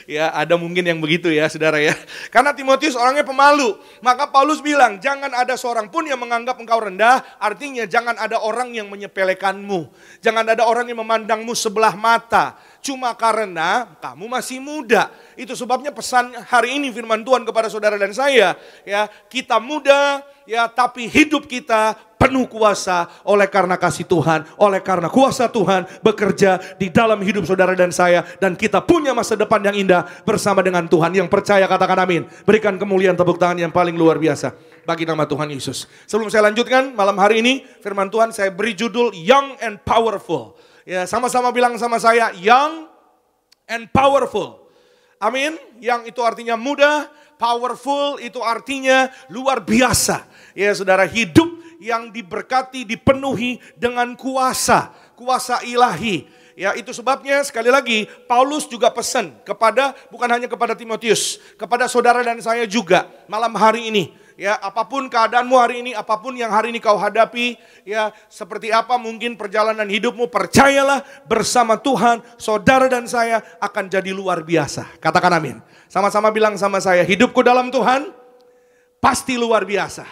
Ya, ada mungkin yang begitu ya saudara ya. Karena Timotius orangnya pemalu. Maka Paulus bilang, jangan ada seorang pun yang menganggap engkau rendah. Artinya jangan ada orang yang menyepelekanmu. Jangan ada orang yang memandangmu sebelah mata. Cuma karena kamu masih muda. Itu sebabnya pesan hari ini firman Tuhan kepada saudara dan saya. Ya, kita muda, ya, tapi hidup kita penuh kuasa oleh karena kasih Tuhan, oleh karena kuasa Tuhan bekerja di dalam hidup saudara dan saya, dan kita punya masa depan yang indah bersama dengan Tuhan. Yang percaya katakan amin. Berikan kemuliaan tepuk tangan yang paling luar biasa bagi nama Tuhan Yesus. Sebelum saya lanjutkan malam hari ini, firman Tuhan saya beri judul Young and Powerful. Ya, sama-sama bilang sama saya, young and powerful. Amin. Yang itu artinya muda, powerful itu artinya luar biasa. Ya saudara, hidup yang diberkati, dipenuhi dengan kuasa ilahi. Ya, itu sebabnya sekali lagi Paulus juga pesan kepada, bukan hanya kepada Timotius, kepada saudara dan saya juga malam hari ini. Ya, apapun keadaanmu hari ini, apapun yang hari ini kau hadapi, ya seperti apa mungkin perjalanan hidupmu, percayalah bersama Tuhan, saudara dan saya akan jadi luar biasa. Katakan amin. Sama-sama bilang sama saya, hidupku dalam Tuhan pasti luar biasa.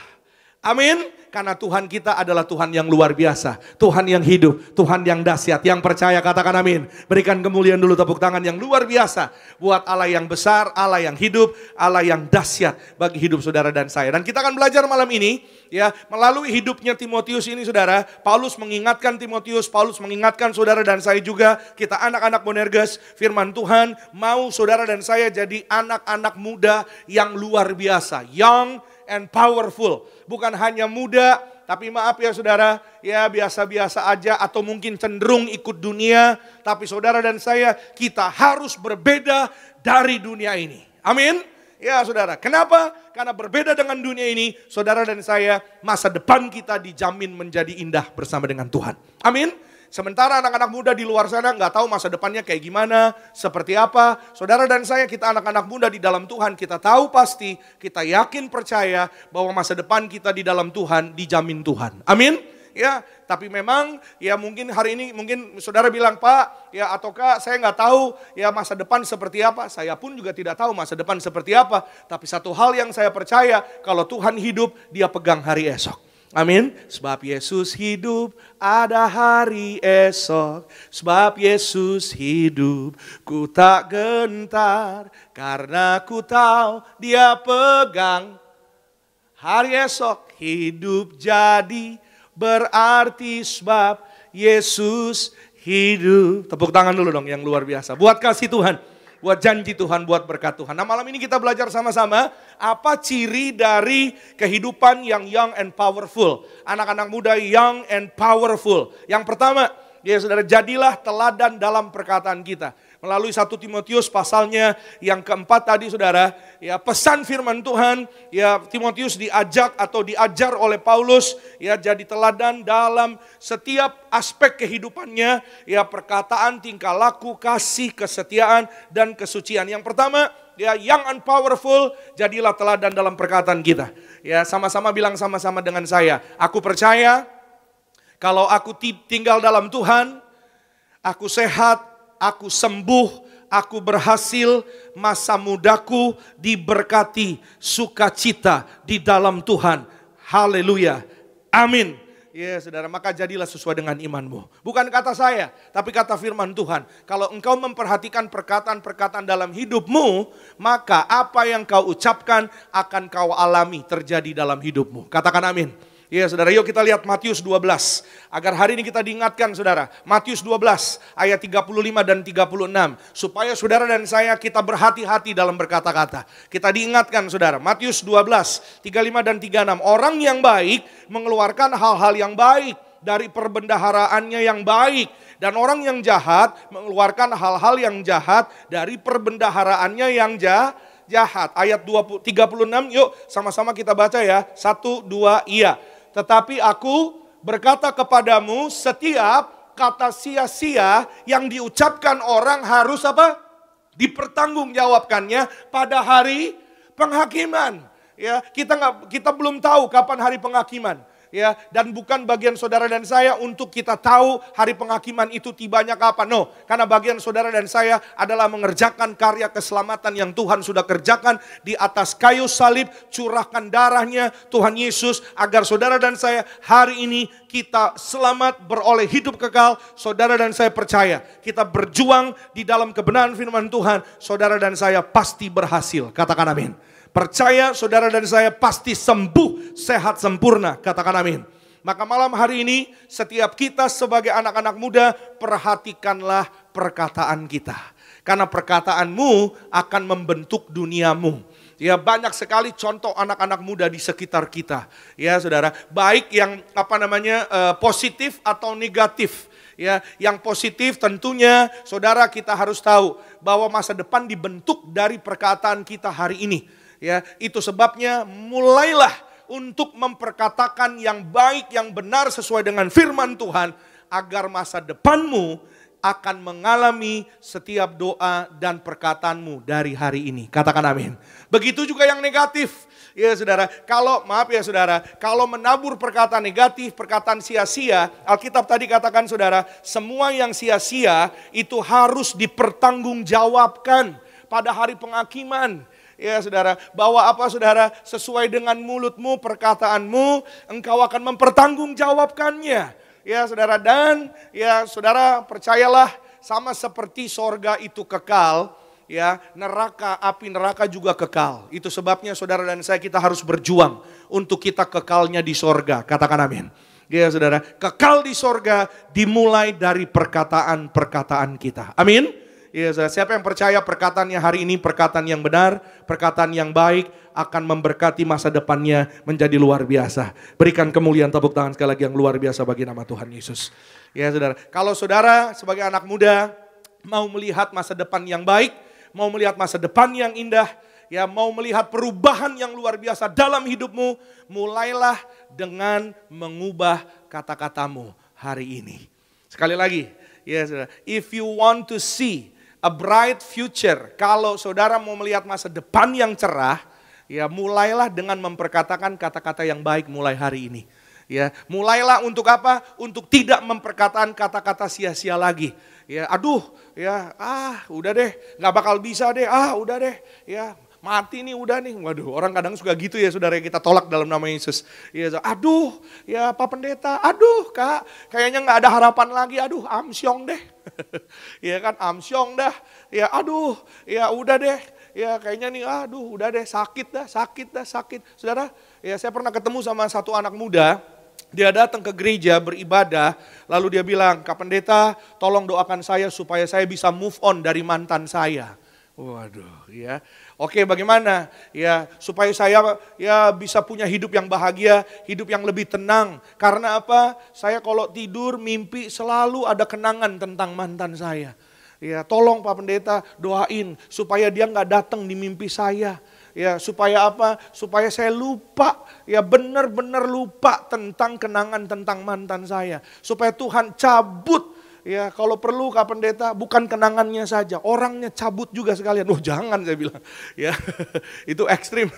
Amin. Karena Tuhan kita adalah Tuhan yang luar biasa. Tuhan yang hidup, Tuhan yang dahsyat. Yang percaya katakan amin. Berikan kemuliaan dulu tepuk tangan yang luar biasa. Buat Allah yang besar, Allah yang hidup, Allah yang dahsyat bagi hidup saudara dan saya. Dan kita akan belajar malam ini, ya, melalui hidupnya Timotius ini saudara. Paulus mengingatkan Timotius, Paulus mengingatkan saudara dan saya juga. Kita anak-anak Bonerges, firman Tuhan mau saudara dan saya jadi anak-anak muda yang luar biasa. Young and powerful. Bukan hanya muda, tapi maaf ya saudara, ya biasa-biasa aja atau mungkin cenderung ikut dunia. Tapi saudara dan saya, kita harus berbeda dari dunia ini. Amin. Ya saudara, kenapa? Karena berbeda dengan dunia ini, saudara dan saya, masa depan kita dijamin menjadi indah bersama dengan Tuhan. Amin. Sementara anak-anak muda di luar sana nggak tahu masa depannya kayak gimana, seperti apa. Saudara dan saya, kita anak-anak muda di dalam Tuhan, kita tahu pasti, kita yakin percaya bahwa masa depan kita di dalam Tuhan dijamin Tuhan. Amin. Ya, tapi memang ya mungkin hari ini mungkin saudara bilang, Pak, ya ataukah saya nggak tahu ya masa depan seperti apa. Saya pun juga tidak tahu masa depan seperti apa. Tapi satu hal yang saya percaya, kalau Tuhan hidup, Dia pegang hari esok. Amin. Sebab Yesus hidup, ada hari esok. Sebab Yesus hidup, ku tak gentar. Karena ku tahu Dia pegang hari esok. Hidup jadi berarti sebab Yesus hidup. Tepuk tangan dulu dong yang luar biasa. Buat kasih Tuhan, buat janji Tuhan, buat berkat Tuhan. Nah malam ini kita belajar sama-sama apa ciri dari kehidupan yang young and powerful. Anak-anak muda young and powerful. Yang pertama, ya saudara, jadilah teladan dalam perkataan kita. Melalui 1 Timotius pasalnya yang keempat tadi saudara, ya pesan firman Tuhan, ya Timotius diajak atau diajar oleh Paulus, ya jadi teladan dalam setiap aspek kehidupannya, ya perkataan, tingkah laku, kasih, kesetiaan, dan kesucian. Yang pertama, ya young and powerful, jadilah teladan dalam perkataan kita. Ya sama-sama bilang sama-sama dengan saya, aku percaya kalau aku tinggal dalam Tuhan, aku sehat, aku sembuh, aku berhasil, masa mudaku diberkati, sukacita di dalam Tuhan. Haleluya. Amin. Ya saudara, maka jadilah sesuai dengan imanmu. Bukan kata saya, tapi kata firman Tuhan. Kalau engkau memperhatikan perkataan-perkataan dalam hidupmu, maka apa yang kau ucapkan akan kau alami terjadi dalam hidupmu. Katakan amin. Ya saudara, yuk kita lihat Matius 12. Agar hari ini kita diingatkan saudara. Matius 12 ayat 35 dan 36. Supaya saudara dan saya kita berhati-hati dalam berkata-kata. Kita diingatkan saudara. Matius 12, 35 dan 36. Orang yang baik mengeluarkan hal-hal yang baik dari perbendaharaannya yang baik. Dan orang yang jahat mengeluarkan hal-hal yang jahat dari perbendaharaannya yang jahat. Ayat 36, yuk sama-sama kita baca ya. 1, 2, iya. Tetapi aku berkata kepadamu, setiap kata sia-sia yang diucapkan orang harus apa? Dipertanggungjawabkannya pada hari penghakiman. Ya, kita belum tahu kapan hari penghakiman. Ya, dan bukan bagian saudara dan saya untuk kita tahu hari penghakiman itu tibanya kapan. No, karena bagian saudara dan saya adalah mengerjakan karya keselamatan yang Tuhan sudah kerjakan di atas kayu salib, curahkan darahnya Tuhan Yesus agar saudara dan saya hari ini kita selamat beroleh hidup kekal. Saudara dan saya percaya kita berjuang di dalam kebenaran firman Tuhan, saudara dan saya pasti berhasil. Katakan amin. Percaya saudara dan saya pasti sembuh, sehat sempurna. Katakan amin. Maka malam hari ini setiap kita sebagai anak-anak muda, perhatikanlah perkataan kita. Karena perkataanmu akan membentuk duniamu. Ya banyak sekali contoh anak-anak muda di sekitar kita. Ya saudara, baik yang positif atau negatif. Ya, yang positif tentunya saudara kita harus tahu bahwa masa depan dibentuk dari perkataan kita hari ini. Ya, itu sebabnya mulailah untuk memperkatakan yang baik, yang benar sesuai dengan firman Tuhan agar masa depanmu akan mengalami setiap doa dan perkataanmu dari hari ini. Katakan amin. Begitu juga yang negatif. Ya saudara, kalau menabur perkataan negatif, perkataan sia-sia, Alkitab tadi katakan saudara, semua yang sia-sia itu harus dipertanggungjawabkan pada hari penghakiman. Ya saudara, bahwa apa saudara, sesuai dengan mulutmu, perkataanmu, engkau akan mempertanggungjawabkannya. Ya saudara, dan ya saudara percayalah sama seperti sorga itu kekal, ya api neraka juga kekal. Itu sebabnya saudara dan saya kita harus berjuang untuk kita kekalnya di sorga. Katakan amin. Ya saudara, kekal di sorga dimulai dari perkataan-perkataan kita. Amin. Ya, siapa yang percaya perkataannya hari ini perkataan yang benar, perkataan yang baik akan memberkati masa depannya menjadi luar biasa. Berikan kemuliaan tepuk tangan sekali lagi yang luar biasa bagi nama Tuhan Yesus. Ya saudara, kalau saudara sebagai anak muda mau melihat masa depan yang baik, mau melihat masa depan yang indah, ya mau melihat perubahan yang luar biasa dalam hidupmu, mulailah dengan mengubah kata-katamu hari ini. Sekali lagi, ya saudara, if you want to see a bright future, kalau saudara mau melihat masa depan yang cerah, ya mulailah dengan memperkatakan kata-kata yang baik mulai hari ini. Ya, mulailah untuk apa? Untuk tidak memperkataan kata-kata sia-sia lagi. Ya, aduh, ya, udah deh, nggak bakal bisa deh, udah deh, ya, mati nih, udah nih. Waduh, orang kadang suka gitu ya, saudara, kita tolak dalam nama Yesus. Ya, aduh, ya Pak Pendeta, aduh Kak, kayaknya nggak ada harapan lagi, aduh, amsyong deh. Ya kan, amsyong dah, ya aduh, ya udah deh. Ya kayaknya nih, aduh, udah deh, sakit. Saudara, ya saya pernah ketemu sama satu anak muda. Dia datang ke gereja beribadah, lalu dia bilang, Kak Pendeta, tolong doakan saya supaya saya bisa move on dari mantan saya. Waduh, ya. Oke, bagaimana? Ya, supaya saya ya bisa punya hidup yang bahagia, hidup yang lebih tenang. Karena apa? Saya kalau tidur mimpi selalu ada kenangan tentang mantan saya. Ya, tolong Pak Pendeta doain supaya dia nggak datang di mimpi saya. Ya, supaya apa? Supaya saya lupa, ya benar-benar lupa tentang kenangan tentang mantan saya. Supaya Tuhan cabut, ya kalau perlu Kak Pendeta, bukan kenangannya saja, orangnya cabut juga sekalian. Jangan, saya bilang. Ya, itu ekstrim.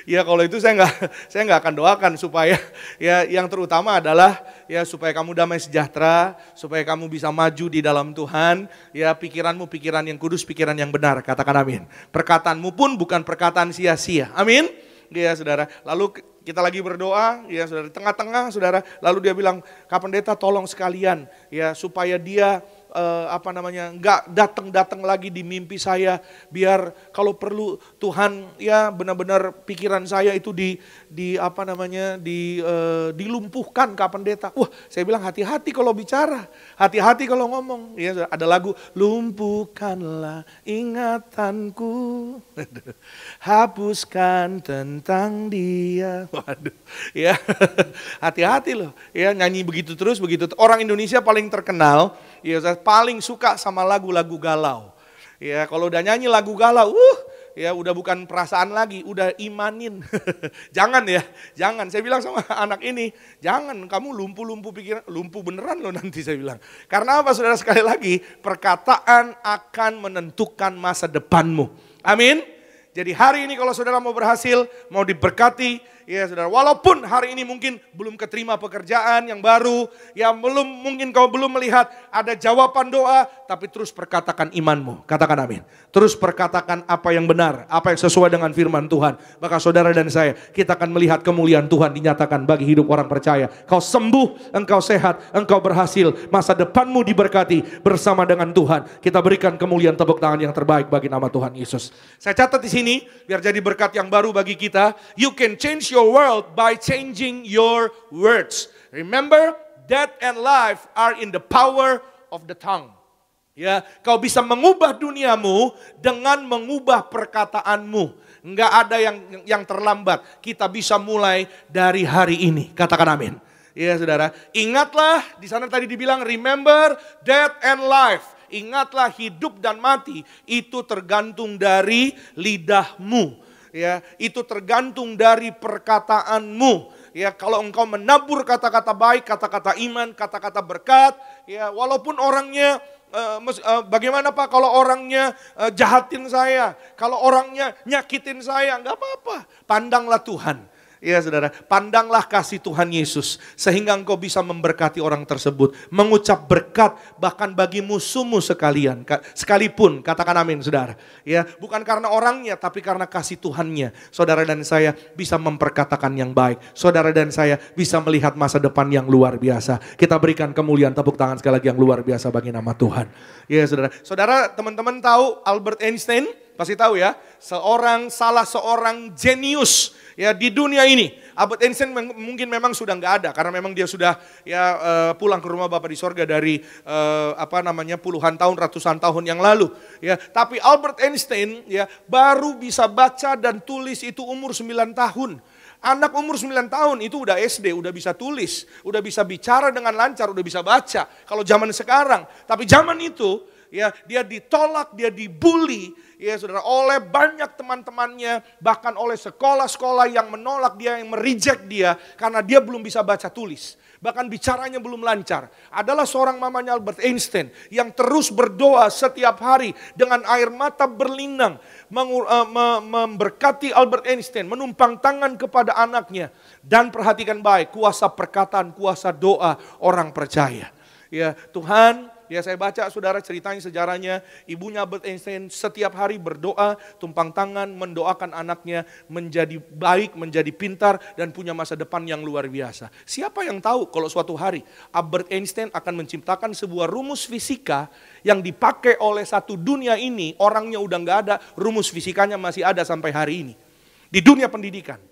Ya kalau itu saya nggak akan doakan, supaya ya yang terutama adalah ya supaya kamu damai sejahtera, supaya kamu bisa maju di dalam Tuhan, ya pikiranmu pikiran yang kudus, pikiran yang benar, katakan amin. Perkataanmu pun bukan perkataan sia-sia, amin. Ya saudara, lalu kita lagi berdoa, ya saudara, di tengah-tengah saudara, lalu dia bilang, Kak Pendeta tolong sekalian, ya supaya dia nggak datang lagi di mimpi saya, biar kalau perlu Tuhan ya benar-benar pikiran saya itu dilumpuhkan Kak Pendeta. Saya bilang hati-hati kalau bicara, hati-hati kalau ngomong. Ya ada lagu, lumpuhkanlah ingatanku, hapuskan tentang dia. Waduh, ya hati-hati loh. Ya nyanyi begitu terus begitu. Orang Indonesia paling terkenal, ya saya paling suka sama lagu-lagu galau. Ya kalau udah nyanyi lagu galau, ya udah bukan perasaan lagi, udah imanin. Jangan ya, jangan. Saya bilang sama anak ini, jangan kamu lumpuh pikiran, lumpuh beneran loh nanti saya bilang. Karena apa saudara, sekali lagi, perkataan akan menentukan masa depanmu. Amin. Jadi hari ini kalau saudara mau berhasil, mau diberkati, ya saudara, walaupun hari ini mungkin belum keterima pekerjaan yang baru, ya mungkin kau belum melihat ada jawaban doa, tapi terus perkatakan imanmu, katakan amin. Terus perkatakan apa yang benar, apa yang sesuai dengan firman Tuhan. Maka saudara dan saya, kita akan melihat kemuliaan Tuhan dinyatakan bagi hidup orang percaya. Kau sembuh, engkau sehat, engkau berhasil, masa depanmu diberkati bersama dengan Tuhan. Kita berikan kemuliaan, tepuk tangan yang terbaik bagi nama Tuhan Yesus. Saya catat di sini, biar jadi berkat yang baru bagi kita. You can change your world by changing your words. Remember, death and life are in the power of the tongue. Ya, kau bisa mengubah duniamu dengan mengubah perkataanmu. Enggak ada yang terlambat. Kita bisa mulai dari hari ini. Katakan amin. Ya, saudara. Ingatlah, di sana tadi dibilang remember death and life. Ingatlah hidup dan mati itu tergantung dari lidahmu. Ya, itu tergantung dari perkataanmu. Ya, kalau engkau menabur kata-kata baik, kata-kata iman, kata-kata berkat, ya walaupun orangnya bagaimana Pak kalau orangnya jahatin saya, kalau orangnya nyakitin saya, enggak apa-apa. Pandanglah Tuhan. Ya saudara, pandanglah kasih Tuhan Yesus sehingga engkau bisa memberkati orang tersebut. Mengucap berkat bahkan bagi musuhmu sekalian, sekalipun, katakan amin saudara. Ya, bukan karena orangnya tapi karena kasih Tuhannya. Saudara dan saya bisa memperkatakan yang baik. Saudara dan saya bisa melihat masa depan yang luar biasa. Kita berikan kemuliaan, tepuk tangan sekali lagi yang luar biasa bagi nama Tuhan. Ya saudara, saudara teman-teman tahu Albert Einstein? Pasti tahu ya, salah seorang jenius ya di dunia ini. Albert Einstein mungkin memang sudah nggak ada karena memang dia sudah ya pulang ke rumah Bapa di sorga dari puluhan tahun, ratusan tahun yang lalu. Ya, tapi Albert Einstein ya baru bisa baca dan tulis itu umur 9 tahun. Anak umur 9 tahun itu udah SD, udah bisa tulis, udah bisa bicara dengan lancar, udah bisa baca. Kalau zaman sekarang, tapi zaman itu Ya, dia ditolak, dia dibully, ya saudara, oleh banyak teman-temannya, bahkan oleh sekolah-sekolah yang menolak dia, yang mereject dia, karena dia belum bisa baca tulis. Bahkan bicaranya belum lancar. Adalah seorang mamanya Albert Einstein yang terus berdoa setiap hari dengan air mata berlinang. Memberkati Albert Einstein, menumpang tangan kepada anaknya. Dan perhatikan baik, kuasa perkataan, kuasa doa orang percaya. Ya Tuhan, ya saya baca saudara ceritanya sejarahnya, ibunya Albert Einstein setiap hari berdoa, tumpang tangan, mendoakan anaknya menjadi baik, menjadi pintar, dan punya masa depan yang luar biasa. Siapa yang tahu kalau suatu hari Albert Einstein akan menciptakan sebuah rumus fisika yang dipakai oleh satu dunia ini, orangnya udah nggak ada, rumus fisikanya masih ada sampai hari ini. Di dunia pendidikan.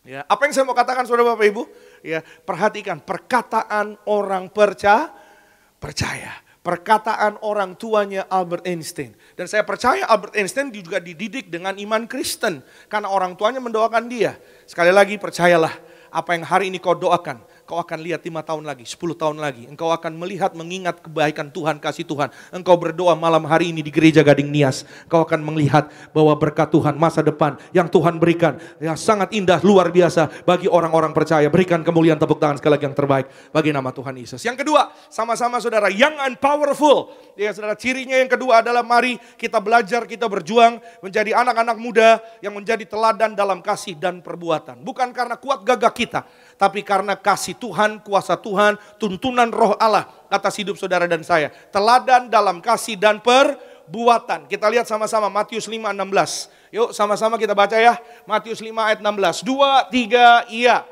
Ya, apa yang saya mau katakan saudara Bapak Ibu? Ya, perhatikan perkataan orang percaya. Perkataan orang tuanya Albert Einstein. Dan saya percaya Albert Einstein juga dididik dengan iman Kristen. Karena orang tuanya mendoakan dia. Sekali lagi percayalah, apa yang hari ini kau doakan, kau akan lihat 5 tahun lagi, 10 tahun lagi. Engkau akan melihat, mengingat kebaikan Tuhan, kasih Tuhan. Engkau berdoa malam hari ini di gereja Gading Nias. Kau akan melihat bahwa berkat Tuhan, masa depan yang Tuhan berikan, yang sangat indah, luar biasa bagi orang-orang percaya. Berikan kemuliaan, tepuk tangan sekali lagi yang terbaik bagi nama Tuhan Yesus. Yang kedua, sama-sama saudara, young and powerful. Ya saudara, cirinya yang kedua adalah mari kita belajar, kita berjuang menjadi anak-anak muda yang menjadi teladan dalam kasih dan perbuatan. Bukan karena kuat gagah kita, tapi karena kasih Tuhan, kuasa Tuhan, tuntunan roh Allah atas hidup saudara dan saya. Teladan dalam kasih dan perbuatan. Kita lihat sama-sama Matius 5:16. Yuk sama-sama kita baca ya. Matius 5 ayat 16. 2, 3, iya.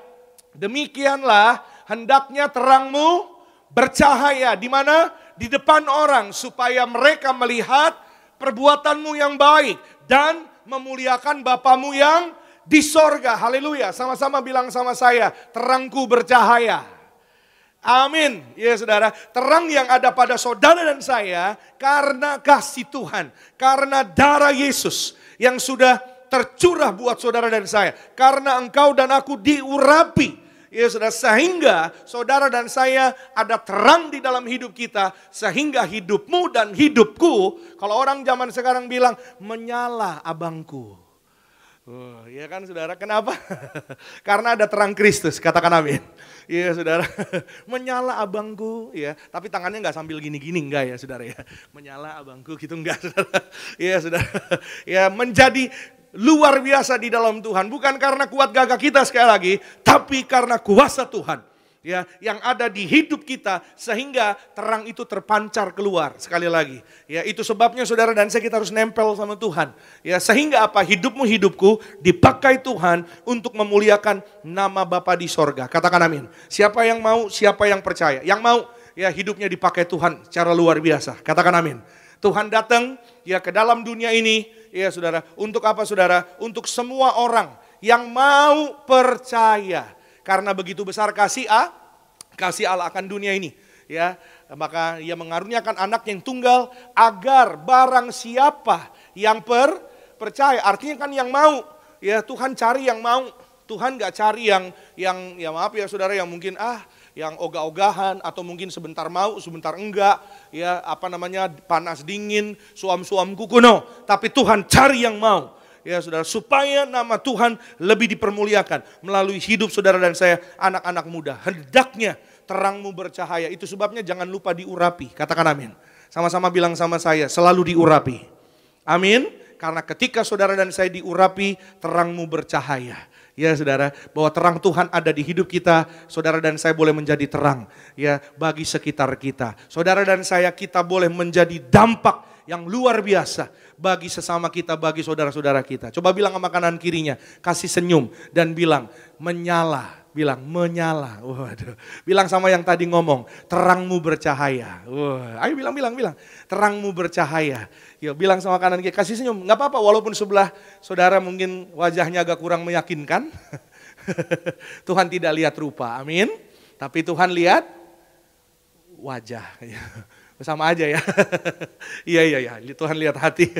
Demikianlah hendaknya terangmu bercahaya. Di mana? Di depan orang. Supaya mereka melihat perbuatanmu yang baik. Dan memuliakan Bapamu yang di sorga. Haleluya. Sama-sama bilang sama saya, terangku bercahaya. Amin. Ya saudara, terang yang ada pada saudara dan saya karena kasih Tuhan. Karena darah Yesus yang sudah tercurah buat saudara dan saya. Karena engkau dan aku diurapi. Ya saudara, sehingga saudara dan saya ada terang di dalam hidup kita. Sehingga hidupmu dan hidupku, kalau orang zaman sekarang bilang, menyala abangku. Oh, ya kan saudara, kenapa? Karena ada terang Kristus, katakan amin. Iya saudara, menyala abangku, ya. Tapi tangannya nggak sambil gini-gini, enggak ya saudara ya. Menyala abangku gitu enggak saudara. Iya saudara, ya menjadi luar biasa di dalam Tuhan. Bukan karena kuat gagah kita sekali lagi, tapi karena kuasa Tuhan. Ya, yang ada di hidup kita sehingga terang itu terpancar keluar. Sekali lagi, ya itu sebabnya saudara dan saya kita harus nempel sama Tuhan. Ya, sehingga apa? Hidupmu, hidupku dipakai Tuhan untuk memuliakan nama Bapa di sorga. Katakan amin. Siapa yang mau, siapa yang percaya? Yang mau, ya hidupnya dipakai Tuhan secara luar biasa. Katakan amin. Tuhan datang ya ke dalam dunia ini, ya saudara. Untuk apa saudara? Untuk semua orang yang mau percaya. Karena begitu besar kasih Allah akan dunia ini, ya, maka Ia mengaruniakan anak yang tunggal agar barang siapa yang percaya, artinya kan yang mau, ya Tuhan cari yang mau, Tuhan nggak cari yang ya maaf ya saudara yang mungkin yang ogah-ogahan atau mungkin sebentar mau, sebentar enggak, ya apa namanya panas dingin, suam-suam kuku, no, tapi Tuhan cari yang mau. Ya saudara, supaya nama Tuhan lebih dipermuliakan melalui hidup saudara dan saya, anak-anak muda. Hendaknya terangmu bercahaya. Itu sebabnya jangan lupa diurapi. Katakan amin. Sama-sama bilang sama saya, selalu diurapi. Amin. Karena ketika saudara dan saya diurapi, terangmu bercahaya. Ya saudara, bahwa terang Tuhan ada di hidup kita, saudara dan saya boleh menjadi terang ya bagi sekitar kita. Saudara dan saya, kita boleh menjadi dampak yang luar biasa bagi sesama kita, bagi saudara-saudara kita. Coba bilang sama kanan kirinya, kasih senyum dan bilang menyala. Bilang menyala. Waduh. Bilang sama yang tadi ngomong, terangmu bercahaya. Wah, ayo bilang. Terangmu bercahaya. Yuk bilang sama kanan kiri, kasih senyum. Enggak apa-apa walaupun sebelah saudara mungkin wajahnya agak kurang meyakinkan. Tuhan tidak lihat rupa, amin. Tapi Tuhan lihat wajah. Sama aja ya. Iya. Tuhan lihat hati.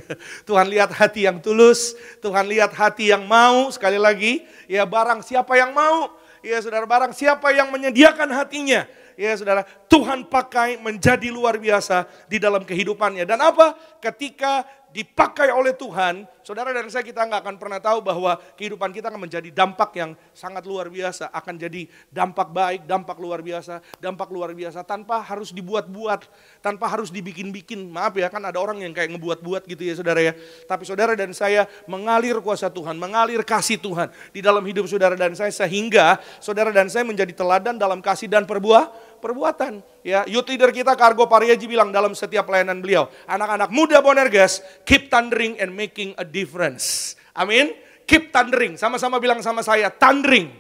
Tuhan lihat hati yang tulus. Tuhan lihat hati yang mau. Sekali lagi, ya barang siapa yang mau. Ya saudara, barang siapa yang menyediakan hatinya. ya saudara, Tuhan pakai menjadi luar biasa di dalam kehidupannya. Dan apa? Ketika dipakai oleh Tuhan, saudara dan saya, kita nggak akan pernah tahu bahwa kehidupan kita akan menjadi dampak yang sangat luar biasa, akan jadi dampak baik, dampak luar biasa tanpa harus dibuat-buat, tanpa harus dibikin-bikin. Maaf ya, kan ada orang yang kayak ngebuat-buat gitu ya saudara ya. Tapi saudara dan saya mengalir kuasa Tuhan, mengalir kasih Tuhan di dalam hidup saudara dan saya, sehingga saudara dan saya menjadi teladan dalam kasih dan perbuatan. Ya, youth leader kita Kargo Pariaji bilang dalam setiap pelayanan beliau, anak-anak muda Bonerges, keep thundering and making a difference. Amin. Keep thundering. Sama-sama bilang sama saya, thundering.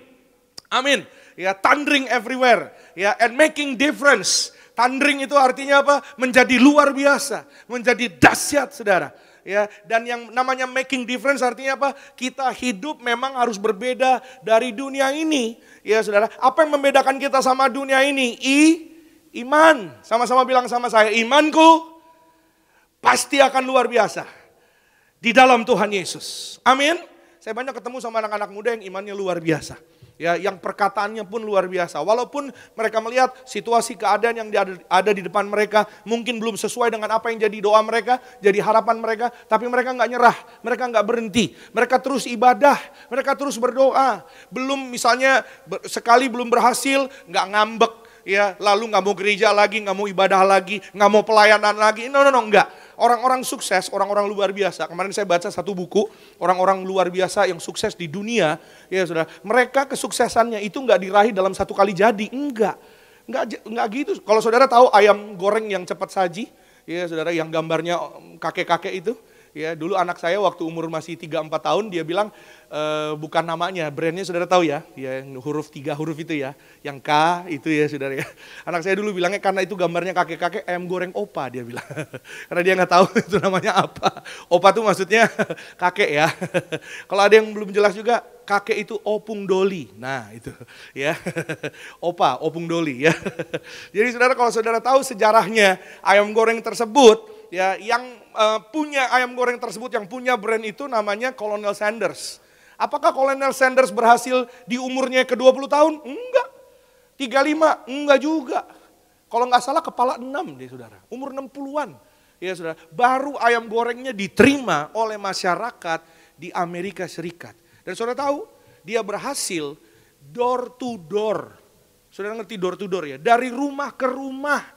Amin. Ya, thundering everywhere. Ya, and making difference. Thundering itu artinya apa? Menjadi luar biasa, menjadi dahsyat saudara. Ya, dan yang namanya making difference artinya apa? Kita hidup memang harus berbeda dari dunia ini. Ya saudara, apa yang membedakan kita sama dunia ini? Iman. Sama-sama bilang sama saya, imanku pasti akan luar biasa di dalam Tuhan Yesus. Amin. Saya banyak ketemu sama anak-anak muda yang imannya luar biasa. Ya, yang perkataannya pun luar biasa. Walaupun mereka melihat situasi keadaan yang ada di depan mereka mungkin belum sesuai dengan apa yang jadi doa mereka, jadi harapan mereka, tapi mereka nggak nyerah, mereka nggak berhenti, mereka terus ibadah, mereka terus berdoa. Belum misalnya sekali belum berhasil, nggak ngambek, ya lalu nggak mau gereja lagi, nggak mau ibadah lagi, nggak mau pelayanan lagi. No, nggak. Orang-orang sukses, orang-orang luar biasa. Kemarin saya baca satu buku, orang-orang luar biasa yang sukses di dunia, ya saudara. Mereka kesuksesannya itu nggak diraih dalam satu kali jadi, enggak gitu. Kalau saudara tahu ayam goreng yang cepat saji, ya saudara, yang gambarnya kakek-kakek itu, ya dulu anak saya waktu umur masih 3-4 tahun dia bilang bukan namanya, brandnya saudara tahu ya, yang huruf 3 huruf itu ya, yang K itu ya saudara ya. Anak saya dulu bilangnya karena itu gambarnya kakek-kakek, ayam goreng opa dia bilang. Karena dia nggak tahu itu namanya apa. Opa tuh maksudnya kakek ya. Kalau ada yang belum jelas juga, kakek itu Opung Doli. Nah itu ya, opa, Opung Doli ya. Jadi saudara, kalau saudara tahu sejarahnya ayam goreng tersebut, ya yang punya ayam goreng tersebut, yang punya brand itu namanya Colonel Sanders. Apakah Colonel Sanders berhasil di umurnya ke-20 tahun? Enggak. 35? Enggak juga. Kalau nggak salah kepala 6 deh saudara. Umur 60-an. Ya saudara, baru ayam gorengnya diterima oleh masyarakat di Amerika Serikat. Dan saudara tahu, dia berhasil door to door. Saudara ngerti door to door ya? Dari rumah ke rumah.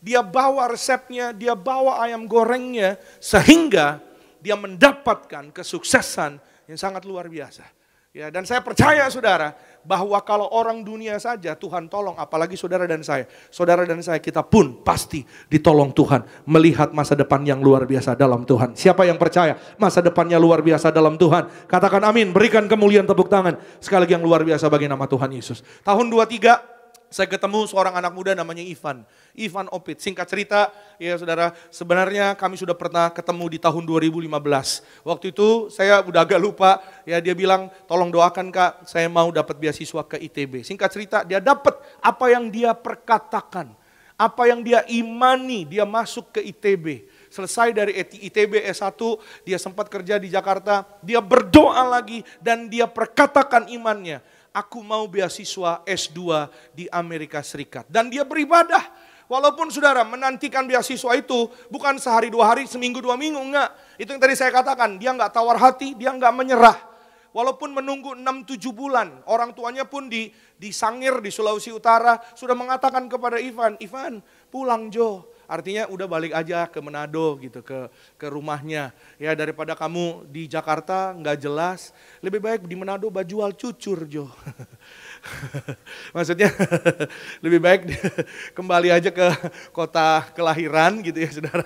Dia bawa resepnya, dia bawa ayam gorengnya, sehingga dia mendapatkan kesuksesan yang sangat luar biasa. Ya, dan saya percaya saudara, bahwa kalau orang dunia saja Tuhan tolong, apalagi saudara dan saya. Saudara dan saya, kita pun pasti ditolong Tuhan, melihat masa depan yang luar biasa dalam Tuhan. Siapa yang percaya masa depannya luar biasa dalam Tuhan? Katakan amin, berikan kemuliaan tepuk tangan. Sekali lagi yang luar biasa bagi nama Tuhan Yesus. Tahun 23, saya ketemu seorang anak muda namanya Ivan Opit. Singkat cerita, ya saudara, sebenarnya kami sudah pernah ketemu di tahun 2015. Waktu itu saya udah agak lupa, ya dia bilang, tolong doakan Kak, saya mau dapat beasiswa ke ITB. Singkat cerita, dia dapat apa yang dia perkatakan, apa yang dia imani, dia masuk ke ITB. Selesai dari ITB S1, dia sempat kerja di Jakarta, dia berdoa lagi dan dia perkatakan imannya. Aku mau beasiswa S2 di Amerika Serikat. Dan dia beribadah. Walaupun saudara menantikan beasiswa itu bukan sehari 2 hari, seminggu 2 minggu, enggak. Itu yang tadi saya katakan, dia enggak tawar hati, dia enggak menyerah. Walaupun menunggu 6-7 bulan, orang tuanya pun di Sangir di Sulawesi Utara sudah mengatakan kepada Ivan, pulang Jo. Artinya udah balik aja ke Manado gitu, ke rumahnya. Ya daripada kamu di Jakarta nggak jelas, lebih baik di Manado jual cucur Jo. Maksudnya lebih baik kembali aja ke kota kelahiran gitu ya saudara.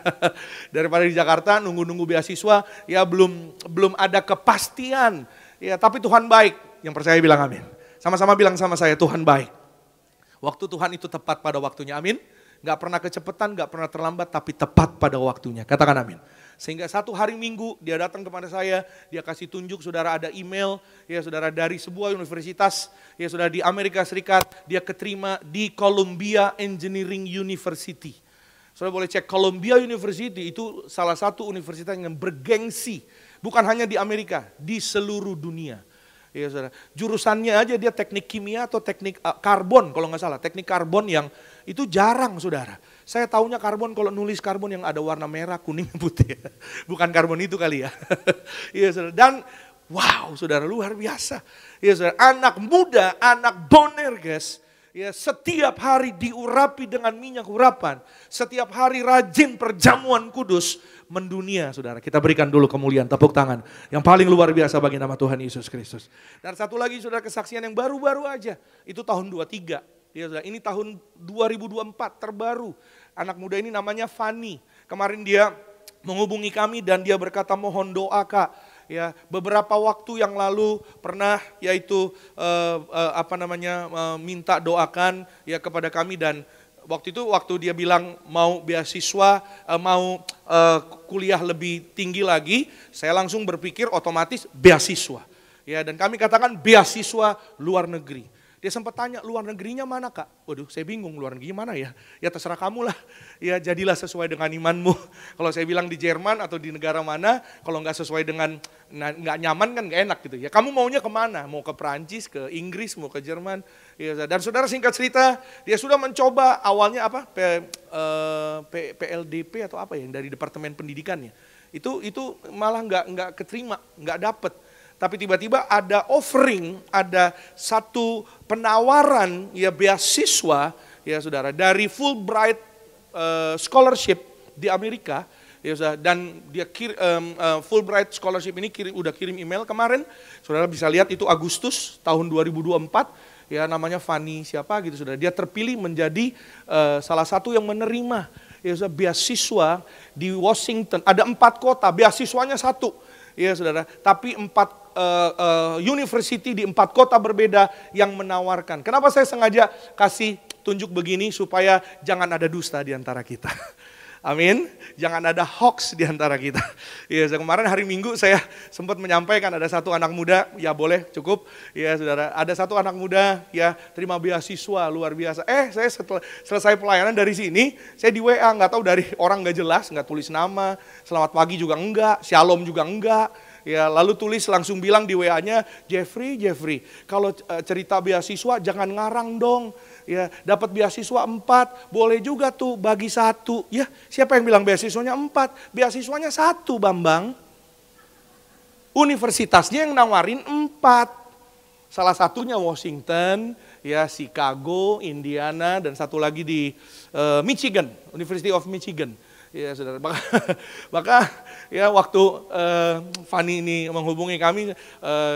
Daripada di Jakarta nunggu-nunggu beasiswa, ya belum ada kepastian. Ya tapi Tuhan baik, yang percaya bilang amin. Sama-sama bilang sama saya, Tuhan baik. Waktu Tuhan itu tepat pada waktunya, amin. Gak pernah kecepatan, gak pernah terlambat, tapi tepat pada waktunya. Katakan amin. Sehingga satu hari Minggu dia datang kepada saya, dia kasih tunjuk, saudara ada email, ya saudara dari sebuah universitas, ya saudara di Amerika Serikat, dia keterima di Columbia Engineering University. Saudara boleh cek, Columbia University itu salah satu universitas yang bergengsi, bukan hanya di Amerika, di seluruh dunia. Ya saudara, jurusannya aja dia teknik kimia atau teknik karbon kalau nggak salah, teknik karbon yang Itu jarang saudara. Saya taunya karbon kalau nulis karbon yang ada warna merah, kuning, putih. Bukan karbon itu kali ya. Iya saudara. Dan wow saudara luar biasa. Iya saudara, anak muda, anak Boanerges. Ya, setiap hari diurapi dengan minyak urapan. Setiap hari rajin perjamuan kudus mendunia, saudara. Kita berikan dulu kemuliaan, tepuk tangan. Yang paling luar biasa bagi nama Tuhan Yesus Kristus. Dan satu lagi saudara, kesaksian yang baru-baru aja. Itu tahun 23. Ya, saudara, ini tahun 2024 terbaru. Anak muda ini namanya Fanny. Kemarin dia menghubungi kami dan dia berkata mohon doa Kak. Ya, beberapa waktu yang lalu pernah yaitu minta doakan ya kepada kami dan waktu dia bilang mau beasiswa, mau kuliah lebih tinggi lagi, saya langsung berpikir otomatis beasiswa. Ya, dan kami katakan beasiswa luar negeri. Dia sempat tanya, luar negerinya mana Kak? Waduh, saya bingung, luar negerinya mana ya? Ya terserah kamu lah, ya jadilah sesuai dengan imanmu. Kalau saya bilang di Jerman atau di negara mana, kalau nggak sesuai dengan, nggak nyaman kan nggak enak gitu ya. Kamu maunya kemana? Mau ke Perancis, ke Inggris, mau ke Jerman. Ya, dan saudara singkat cerita, dia sudah mencoba awalnya apa? PLDP atau apa ya, dari Departemen Pendidikannya. Itu malah nggak keterima, nggak dapet. Tapi tiba-tiba ada offering, ada satu penawaran ya beasiswa ya saudara dari Fulbright Scholarship di Amerika ya saudara, dan dia Fulbright Scholarship ini udah kirim email kemarin, saudara bisa lihat itu Agustus tahun 2024 ya namanya Fanny siapa gitu saudara, dia terpilih menjadi salah satu yang menerima ya saudara, beasiswa di Washington, ada 4 kota, beasiswanya 1 ya saudara, tapi 4 university di 4 kota berbeda yang menawarkan. Kenapa saya sengaja kasih tunjuk begini supaya jangan ada dusta di antara kita. Amin. Jangan ada hoax di antara kita. Ya, kemarin hari Minggu saya sempat menyampaikan ada satu anak muda, ya boleh cukup. Ya saudara, ada satu anak muda ya terima beasiswa luar biasa. Saya setelah selesai pelayanan dari sini, saya di WA nggak tahu dari orang nggak jelas, nggak tulis nama, selamat pagi juga enggak, shalom juga enggak. Ya, lalu tulis langsung bilang di WA-nya, Jeffrey, kalau cerita beasiswa jangan ngarang dong. Ya, dapat beasiswa 4, boleh juga tuh bagi 1. Ya, siapa yang bilang beasiswanya 4? Beasiswanya 1, Bambang. Universitasnya yang nawarin 4. Salah satunya Washington, ya Chicago, Indiana, dan satu lagi di Michigan, University of Michigan. Ya saudara, maka ya waktu Fanny ini menghubungi kami,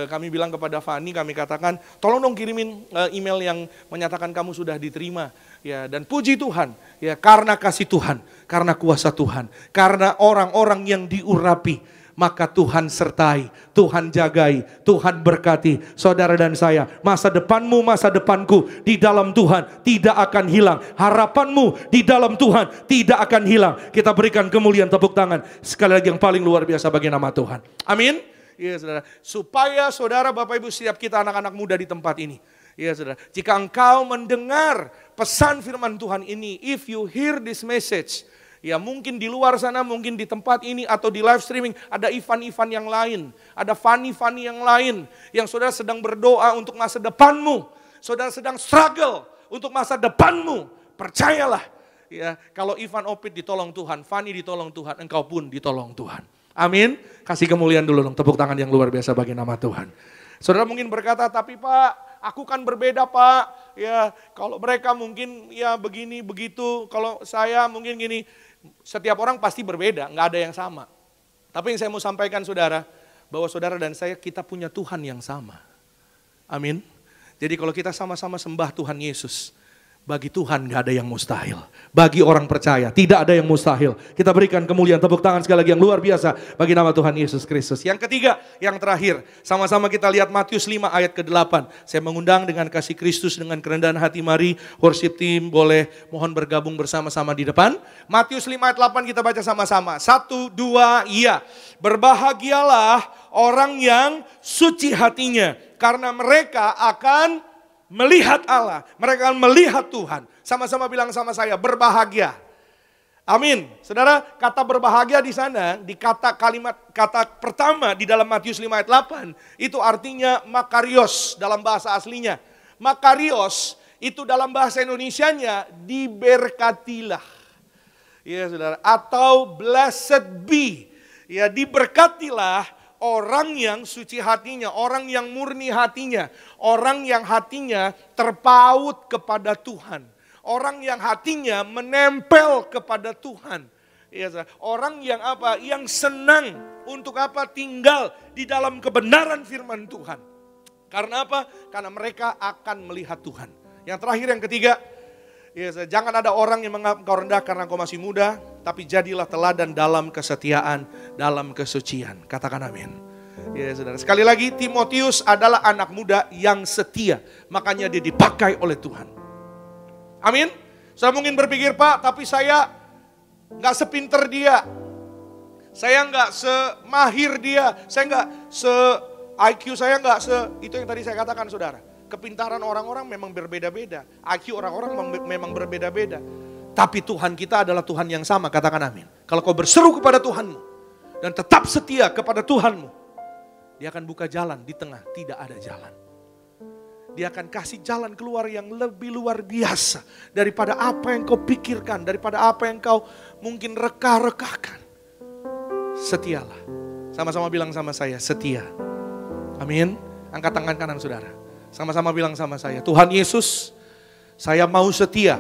kami bilang kepada Fanny, kami katakan tolong dong kirimin email yang menyatakan kamu sudah diterima. Ya, dan puji Tuhan, ya karena kasih Tuhan, karena kuasa Tuhan, karena orang-orang yang diurapi, maka Tuhan sertai, Tuhan jagai, Tuhan berkati. Saudara dan saya, masa depanmu, masa depanku di dalam Tuhan tidak akan hilang. Harapanmu di dalam Tuhan tidak akan hilang. Kita berikan kemuliaan, tepuk tangan sekali lagi yang paling luar biasa bagi nama Tuhan. Amin. Ya saudara, supaya saudara Bapak Ibu setiap kita anak-anak muda di tempat ini. Ya saudara, jika engkau mendengar pesan firman Tuhan ini, if you hear this message, ya mungkin di luar sana, mungkin di tempat ini atau di live streaming ada Ivan yang lain, ada Fanny yang lain yang saudara sedang berdoa untuk masa depanmu, saudara sedang struggle untuk masa depanmu. Percayalah, ya kalau Ivan Opit ditolong Tuhan, Fanny ditolong Tuhan, engkau pun ditolong Tuhan. Amin. Kasih kemuliaan dulu dong, tepuk tangan yang luar biasa bagi nama Tuhan. Saudara mungkin berkata, tapi Pak, aku kan berbeda Pak. Ya kalau mereka mungkin ya begini begitu, kalau saya mungkin gini. Setiap orang pasti berbeda, nggak ada yang sama. Tapi yang saya mau sampaikan saudara, bahwa saudara dan saya kita punya Tuhan yang sama. Amin. Jadi kalau kita sama-sama sembah Tuhan Yesus, bagi Tuhan nggak ada yang mustahil. Bagi orang percaya tidak ada yang mustahil. Kita berikan kemuliaan, tepuk tangan sekali lagi yang luar biasa bagi nama Tuhan Yesus Kristus. Yang ketiga, yang terakhir, sama-sama kita lihat Matius 5 ayat ke-8. Saya mengundang dengan kasih Kristus, dengan kerendahan hati, mari worship team boleh mohon bergabung bersama-sama di depan. Matius 5 ayat 8 kita baca sama-sama. 1, 2, iya. Berbahagialah orang yang suci hatinya, karena mereka akan melihat Allah, mereka akan melihat Tuhan. Sama-sama bilang sama saya, berbahagia. Amin. Saudara, kata berbahagia di sana, di kata pertama di dalam Matius 5 ayat 8, itu artinya makarios dalam bahasa aslinya. Makarios Itu dalam bahasa Indonesianya diberkatilah. Ya saudara, atau blessed be. Ya, diberkatilah orang yang suci hatinya, orang yang murni hatinya, orang yang hatinya terpaut kepada Tuhan, orang yang hatinya menempel kepada Tuhan. Ya, saudara. Orang yang apa? Yang senang untuk apa? Tinggal di dalam kebenaran firman Tuhan. Karena apa? Karena mereka akan melihat Tuhan. Yang terakhir, yang ketiga, ya, jangan ada orang yang menganggap engkau rendah karena engkau masih muda, tapi jadilah teladan dalam kesetiaan, dalam kesucian. Katakan amin. Ya saudara, sekali lagi Timotius adalah anak muda yang setia, makanya dia dipakai oleh Tuhan. Amin. Saya mungkin berpikir, Pak, tapi saya nggak sepinter dia, saya nggak semahir dia, saya nggak IQ saya nggak itu yang tadi saya katakan saudara. Kepintaran orang-orang memang berbeda-beda. IQ orang-orang memang berbeda-beda. Tapi Tuhan kita adalah Tuhan yang sama, katakan amin. Kalau kau berseru kepada Tuhanmu dan tetap setia kepada Tuhanmu, Dia akan buka jalan di tengah tidak ada jalan. Dia akan kasih jalan keluar yang lebih luar biasa daripada apa yang kau pikirkan, daripada apa yang kau mungkin reka-rekakan. Setialah. Sama-sama bilang sama saya, setia. Amin. Angkat tangan kanan saudara. Sama-sama bilang sama saya, Tuhan Yesus, saya mau setia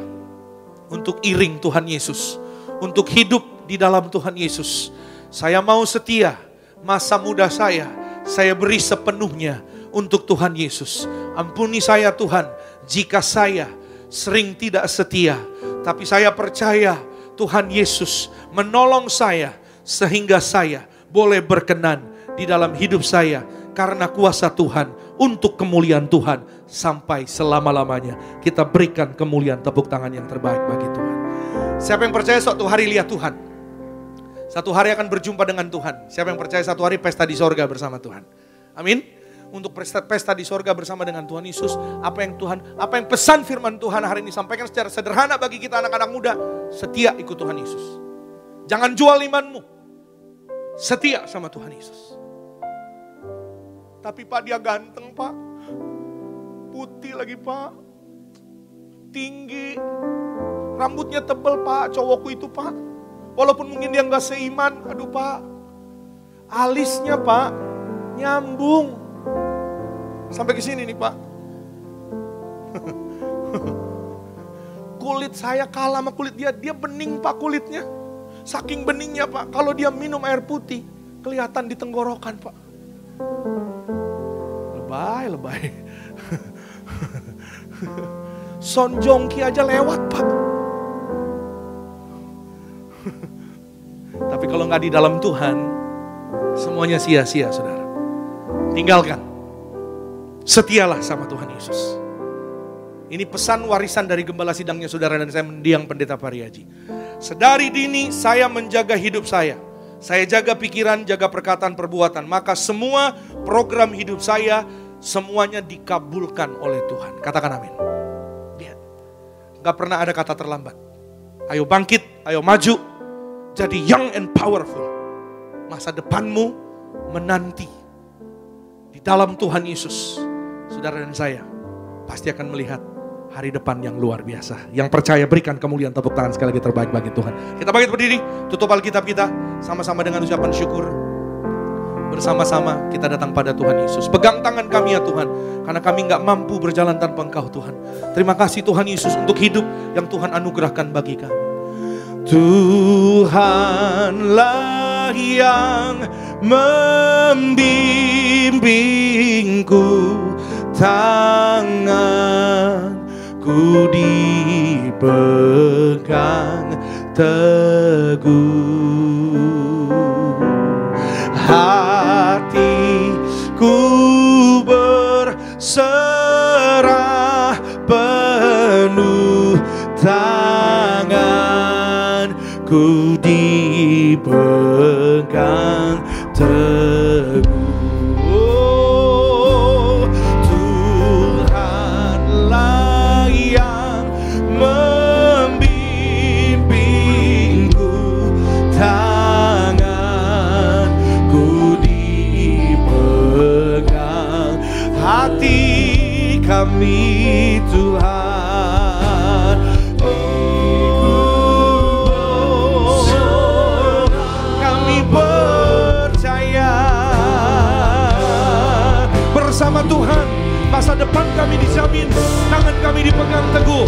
untuk iring Tuhan Yesus, untuk hidup di dalam Tuhan Yesus. Saya mau setia, masa muda saya beri sepenuhnya untuk Tuhan Yesus. Ampuni saya Tuhan, jika saya sering tidak setia, tapi saya percaya Tuhan Yesus menolong saya, sehingga saya boleh berkenan di dalam hidup saya, karena kuasa Tuhan, untuk kemuliaan Tuhan sampai selama-lamanya. Kita berikan kemuliaan, tepuk tangan yang terbaik bagi Tuhan. Siapa yang percaya suatu hari lihat Tuhan? Satu hari akan berjumpa dengan Tuhan. Siapa yang percaya satu hari pesta di sorga bersama Tuhan? Amin. Untuk pesta di sorga bersama dengan Tuhan Yesus. Apa yang pesan firman Tuhan hari ini sampaikan secara sederhana bagi kita anak-anak muda. Setia ikut Tuhan Yesus. Jangan jual imanmu. Setia sama Tuhan Yesus. Tapi Pak, dia ganteng Pak, putih lagi Pak, tinggi, rambutnya tebal Pak, cowokku itu Pak. Walaupun mungkin dia gak seiman, aduh Pak, alisnya Pak, nyambung. Sampai ke sini nih Pak. Kulit saya kalah sama kulit dia bening Pak kulitnya. Saking beningnya Pak, kalau dia minum air putih, kelihatan di tenggorokan Pak. Lebay. Son Jongki aja lewat Pak. Tapi kalau nggak di dalam Tuhan, semuanya sia-sia saudara. Tinggalkan. Setialah sama Tuhan Yesus. Ini pesan warisan dari gembala sidangnya saudara dan saya mendiang pendeta Pariaji. Sedari dini saya menjaga hidup saya. Saya jaga pikiran, jaga perkataan, perbuatan. Maka semua program hidup saya, semuanya dikabulkan oleh Tuhan. Katakan amin. Lihat, gak pernah ada kata terlambat. Ayo bangkit, ayo maju. Jadi young and powerful. Masa depanmu menanti. Di dalam Tuhan Yesus, saudara dan saya pasti akan melihat hari depan yang luar biasa. Yang percaya berikan kemuliaan, tepuk tangan sekali lagi terbaik bagi Tuhan. Kita bangkit berdiri, tutup Alkitab kita sama-sama dengan ucapan syukur. Bersama-sama kita datang pada Tuhan Yesus. Pegang tangan kami ya Tuhan, karena kami gak mampu berjalan tanpa Engkau Tuhan. Terima kasih Tuhan Yesus untuk hidup yang Tuhan anugerahkan bagi kami. Tuhanlah yang membimbingku, tanganku dipegang teguh, hatiku berserah penuh, tanganku dipegang teguh. Kami Tuhan Tuhan. Masa depan kami dijamin, tangan kami dipegang teguh.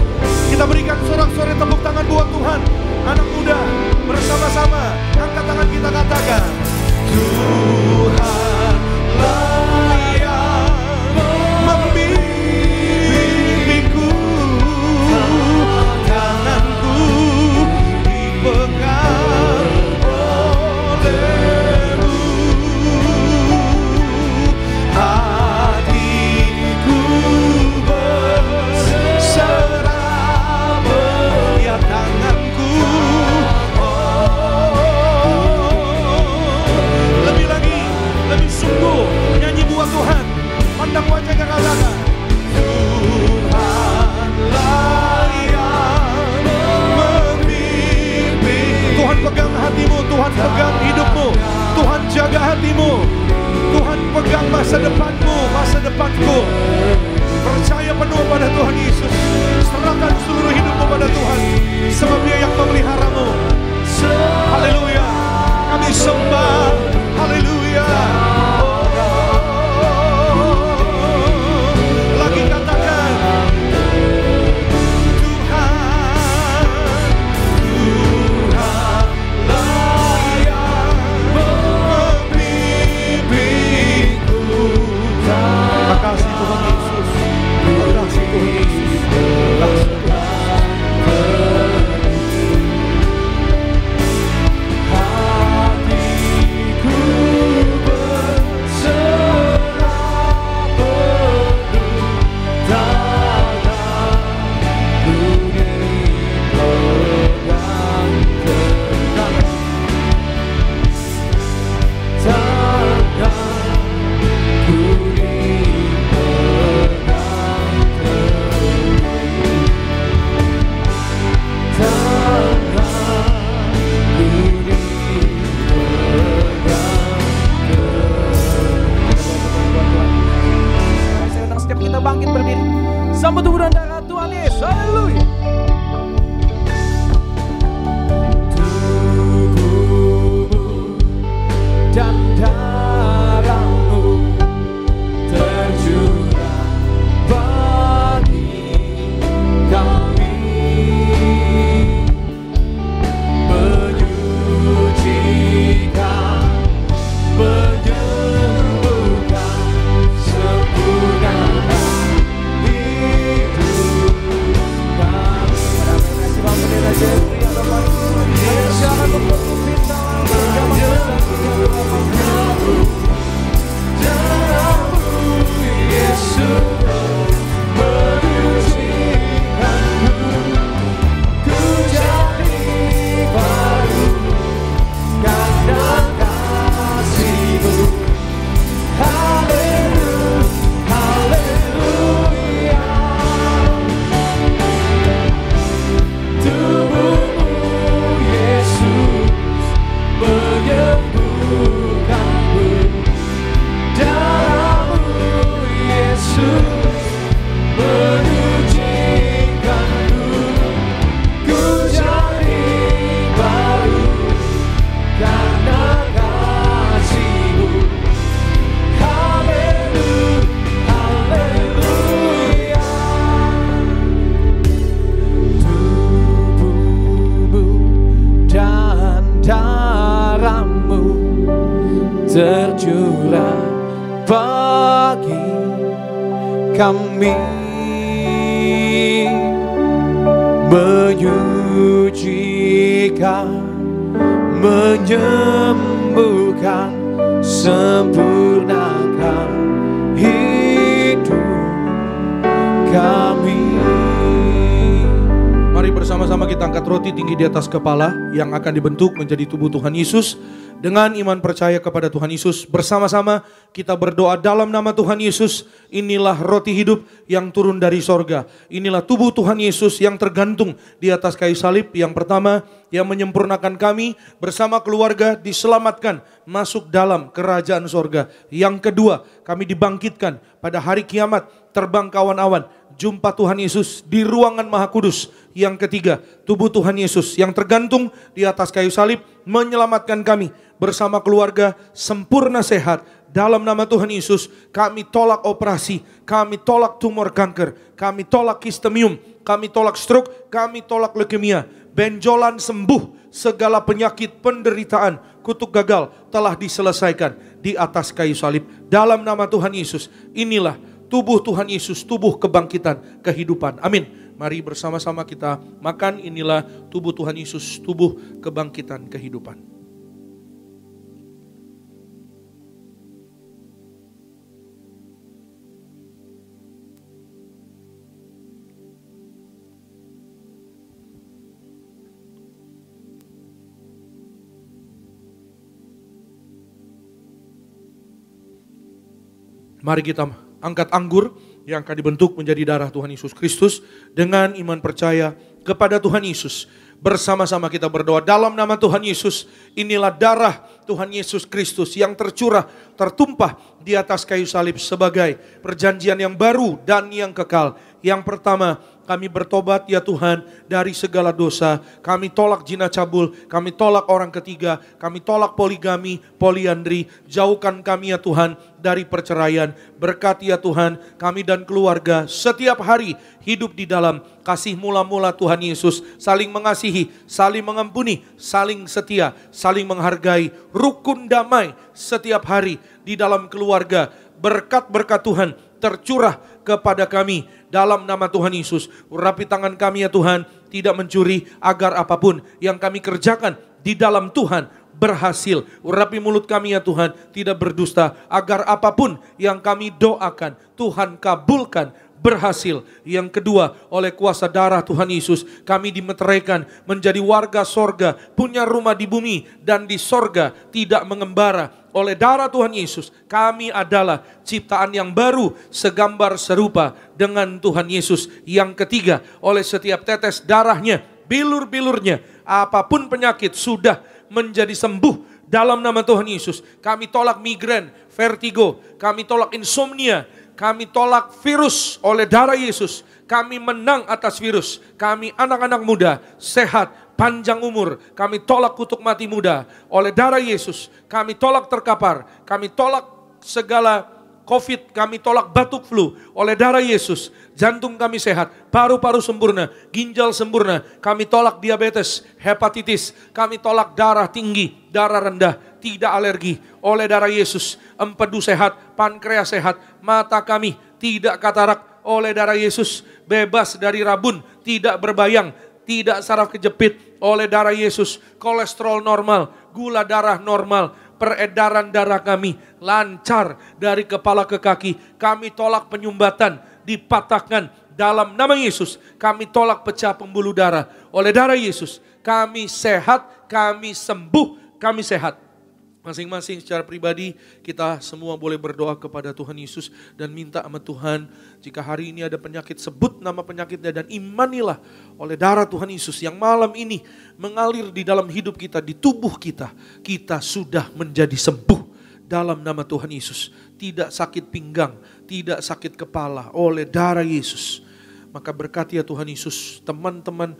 Kita berikan sorak-sorai tepuk tangan buat Tuhan. Anak muda, bersama-sama angkat tangan kita katakan, Tuhanlah yang membimbingku, tanganku dipegang oleh-Mu, hatiku berserah melihat tanganku. Lebih lagi, lebih sungguh nyanyi buat Tuhan. Pandang wajahnya katakan, Tuhanlah yang membimbing. Tuhan pegang hatimu, Tuhan pegang hidupmu, Tuhan jaga hatimu, Tuhan pegang masa depanmu, masa depanku. Percaya penuh pada Tuhan Yesus. Serahkan seluruh hidupmu pada Tuhan, sebab Dia yang memeliharamu. Haleluya. Kami sembah. Haleluya. Lagi katakan, Tuhanlah yang membimbingku. Terima kasih Tuhan Yesus. Terima kasih Tuhan Yesus. Terima kasih Tuhan. Bangkit berdiri, sambut tubuh dan darah Tuhan Yesus. Haleluya. Tubuhmu dan darahmu tercurah bagi kami, menyucikan, menyembuhkan, sempurnakan. Tercurah bagi kami, menyucikan, menyembuhkan, sempurnakan hidup kami. Mari bersama-sama kita angkat roti tinggi di atas kepala yang akan dibentuk menjadi tubuh Tuhan Yesus. Dengan iman percaya kepada Tuhan Yesus, bersama-sama kita berdoa dalam nama Tuhan Yesus. Inilah roti hidup yang turun dari sorga. Inilah tubuh Tuhan Yesus yang tergantung di atas kayu salib. Yang pertama, yang menyempurnakan kami bersama keluarga diselamatkan masuk dalam kerajaan sorga. Yang kedua, kami dibangkitkan pada hari kiamat, terbang ke awan-awan, jumpa Tuhan Yesus di ruangan Maha Kudus. Yang ketiga, tubuh Tuhan Yesus yang tergantung di atas kayu salib menyelamatkan kami bersama keluarga sempurna sehat. Dalam nama Tuhan Yesus, kami tolak operasi, kami tolak tumor kanker, kami tolak kistemium, kami tolak stroke, kami tolak leukemia. Benjolan sembuh, segala penyakit penderitaan, kutuk gagal telah diselesaikan di atas kayu salib. Dalam nama Tuhan Yesus, inilah tubuh Tuhan Yesus, tubuh kebangkitan kehidupan. Amin. Mari bersama-sama kita makan, inilah tubuh Tuhan Yesus, tubuh kebangkitan kehidupan. Mari kita angkat anggur yang akan dibentuk menjadi darah Tuhan Yesus Kristus dengan iman percaya kepada Tuhan Yesus. Bersama-sama kita berdoa dalam nama Tuhan Yesus. Inilah darah Tuhan Yesus Kristus yang tercurah, tertumpah di atas kayu salib sebagai perjanjian yang baru dan yang kekal. Yang pertama, kami bertobat ya Tuhan dari segala dosa. Kami tolak zina cabul, kami tolak orang ketiga, kami tolak poligami, poliandri. Jauhkan kami ya Tuhan dari perceraian. Berkati ya Tuhan kami dan keluarga setiap hari hidup di dalam kasih mula-mula Tuhan Yesus. Saling mengasihi, saling mengampuni, saling setia, saling menghargai. Rukun damai setiap hari di dalam keluarga. Berkat-berkat Tuhan tercurah kepada kami dalam nama Tuhan Yesus. Urapi tangan kami ya Tuhan, tidak mencuri agar apapun yang kami kerjakan di dalam Tuhan berhasil. Urapi mulut kami ya Tuhan, tidak berdusta agar apapun yang kami doakan Tuhan kabulkan berhasil. Yang kedua, oleh kuasa darah Tuhan Yesus kami dimeteraikan menjadi warga sorga, punya rumah di bumi dan di sorga, tidak mengembara. Oleh darah Tuhan Yesus kami adalah ciptaan yang baru, segambar serupa dengan Tuhan Yesus. Yang ketiga, oleh setiap tetes darahnya, bilur-bilurnya, apapun penyakit sudah menjadi sembuh dalam nama Tuhan Yesus. Kami tolak migrain, vertigo, kami tolak insomnia, kami tolak virus oleh darah Yesus. Kami menang atas virus. Kami anak-anak muda, sehat, panjang umur. Kami tolak kutuk mati muda oleh darah Yesus. Kami tolak terkapar. Kami tolak segala COVID, kami tolak batuk flu oleh darah Yesus. Jantung kami sehat, paru-paru sempurna, ginjal sempurna. Kami tolak diabetes, hepatitis. Kami tolak darah tinggi, darah rendah, tidak alergi oleh darah Yesus. Empedu sehat, pankreas sehat, mata kami tidak katarak oleh darah Yesus. Bebas dari rabun, tidak berbayang, tidak saraf kejepit oleh darah Yesus. Kolesterol normal, gula darah normal, peredaran darah kami lancar dari kepala ke kaki. Kami tolak penyumbatan, dipatahkan dalam nama Yesus. Kami tolak pecah pembuluh darah oleh darah Yesus. Kami sehat, kami sembuh, kami sehat. Masing-masing secara pribadi kita semua boleh berdoa kepada Tuhan Yesus dan minta sama Tuhan, jika hari ini ada penyakit, sebut nama penyakitnya dan imanilah oleh darah Tuhan Yesus yang malam ini mengalir di dalam hidup kita, di tubuh kita. Kita sudah menjadi sembuh dalam nama Tuhan Yesus. Tidak sakit pinggang, tidak sakit kepala oleh darah Yesus. Maka berkati ya Tuhan Yesus, teman-teman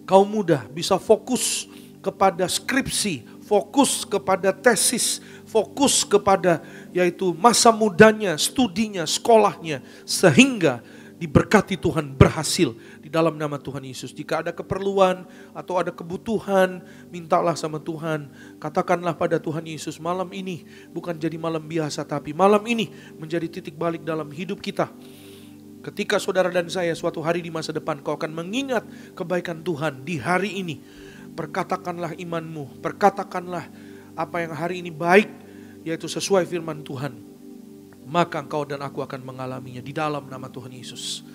kaum muda bisa fokus kepada skripsi, fokus kepada tesis, fokus kepada yaitu masa mudanya, studinya, sekolahnya, sehingga diberkati Tuhan berhasil di dalam nama Tuhan Yesus. Jika ada keperluan atau ada kebutuhan, mintalah sama Tuhan. Katakanlah pada Tuhan Yesus, malam ini bukan jadi malam biasa, tapi malam ini menjadi titik balik dalam hidup kita. Ketika saudara dan saya suatu hari di masa depan, kau akan mengingat kebaikan Tuhan di hari ini. Perkatakanlah imanmu, perkatakanlah apa yang hari ini baik, yaitu sesuai firman Tuhan. Maka engkau dan aku akan mengalaminya di dalam nama Tuhan Yesus.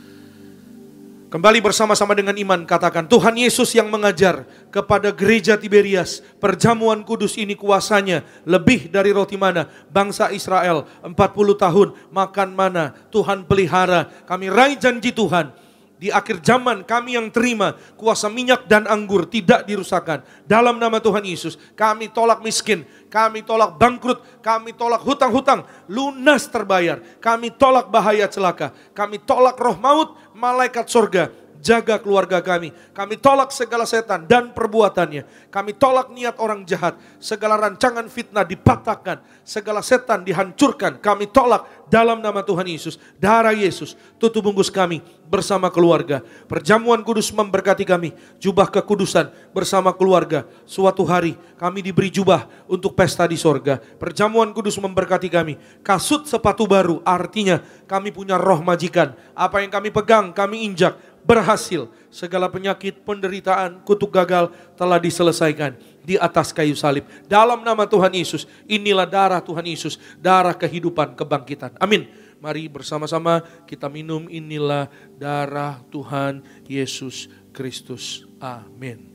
Kembali bersama-sama dengan iman, katakan, Tuhan Yesus yang mengajar kepada gereja Tiberias, perjamuan kudus ini kuasanya lebih dari roti mana. Bangsa Israel 40 tahun makan mana, Tuhan pelihara. Kami raih janji Tuhan, Di akhir zaman kami yang terima kuasa minyak dan anggur tidak dirusakkan. Dalam nama Tuhan Yesus, kami tolak miskin, kami tolak bangkrut, kami tolak hutang-hutang, lunas terbayar. Kami tolak bahaya celaka, kami tolak roh maut, malaikat sorga, jaga keluarga kami. Kami tolak segala setan dan perbuatannya. Kami tolak niat orang jahat. Segala rancangan fitnah dipatahkan. Segala setan dihancurkan. Kami tolak dalam nama Tuhan Yesus. Darah Yesus tutup bungkus kami bersama keluarga. Perjamuan kudus memberkati kami. Jubah kekudusan bersama keluarga. Suatu hari kami diberi jubah untuk pesta di sorga. Perjamuan kudus memberkati kami. Kasut sepatu baru, artinya kami punya roh majikan. Apa yang kami pegang, kami injak. Berhasil, segala penyakit, penderitaan, kutuk gagal telah diselesaikan di atas kayu salib. Dalam nama Tuhan Yesus, inilah darah Tuhan Yesus, darah kehidupan, kebangkitan. Amin. Mari bersama-sama kita minum, inilah darah Tuhan Yesus Kristus. Amin.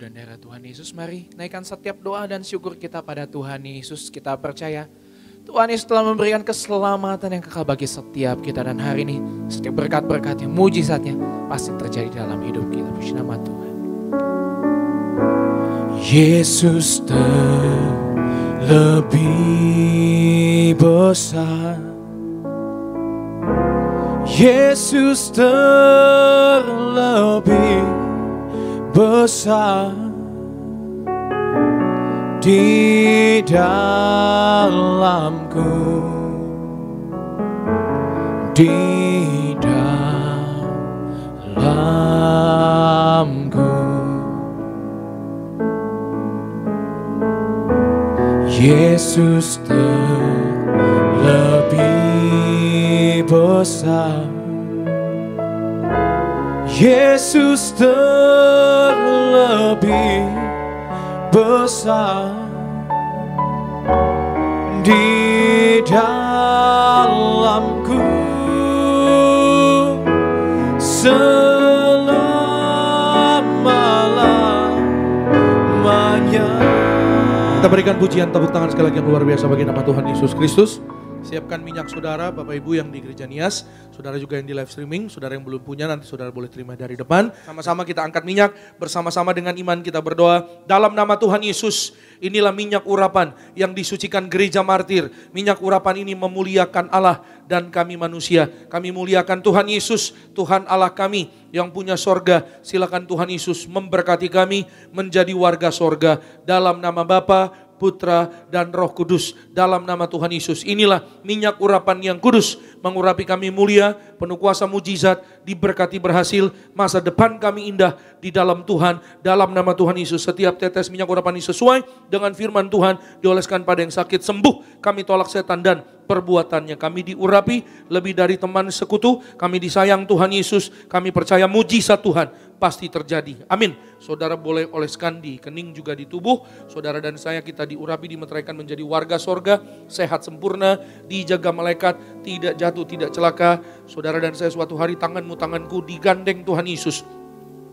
Dan darah Tuhan Yesus, mari naikkan setiap doa dan syukur kita pada Tuhan Yesus. Kita percaya Tuhan Yesus telah memberikan keselamatan yang kekal bagi setiap kita. Dan hari ini setiap berkat-berkatnya, mujizatnya pasti terjadi dalam hidup kita. Puji nama Tuhan. Yesus terlebih besar, Yesus terlebih besar di dalamku, di dalamku. Yesus terlebih besar, Yesus terlebih besar di dalamku selama-lamanya. Kita berikan pujian, tepuk tangan sekali lagi yang luar biasa bagi nama Tuhan Yesus Kristus. Siapkan minyak saudara, Bapak Ibu yang di Gereja Nias, saudara juga yang di live streaming, saudara yang belum punya nanti saudara boleh terima dari depan. Sama-sama kita angkat minyak, bersama-sama dengan iman kita berdoa. Dalam nama Tuhan Yesus, inilah minyak urapan yang disucikan gereja martir. Minyak urapan ini memuliakan Allah dan kami manusia. Kami muliakan Tuhan Yesus, Tuhan Allah kami yang punya sorga. Silakan Tuhan Yesus memberkati kami menjadi warga sorga. Dalam nama Bapa, Putra, dan Roh Kudus. Dalam nama Tuhan Yesus, inilah minyak urapan yang kudus, mengurapi kami mulia, penuh kuasa mujizat, diberkati berhasil, masa depan kami indah di dalam Tuhan. Dalam nama Tuhan Yesus, setiap tetes minyak urapan ini sesuai dengan firman Tuhan, dioleskan pada yang sakit, sembuh. Kami tolak setan dan perbuatannya. Kami diurapi lebih dari teman sekutu, kami disayang Tuhan Yesus, kami percaya mujizat Tuhan pasti terjadi. Amin. Saudara boleh oleskan di kening juga di tubuh. Saudara dan saya kita diurapi, dimeteraikan menjadi warga sorga, sehat sempurna, dijaga malaikat, tidak jatuh, tidak celaka. Saudara dan saya suatu hari tanganmu, tanganku digandeng Tuhan Yesus.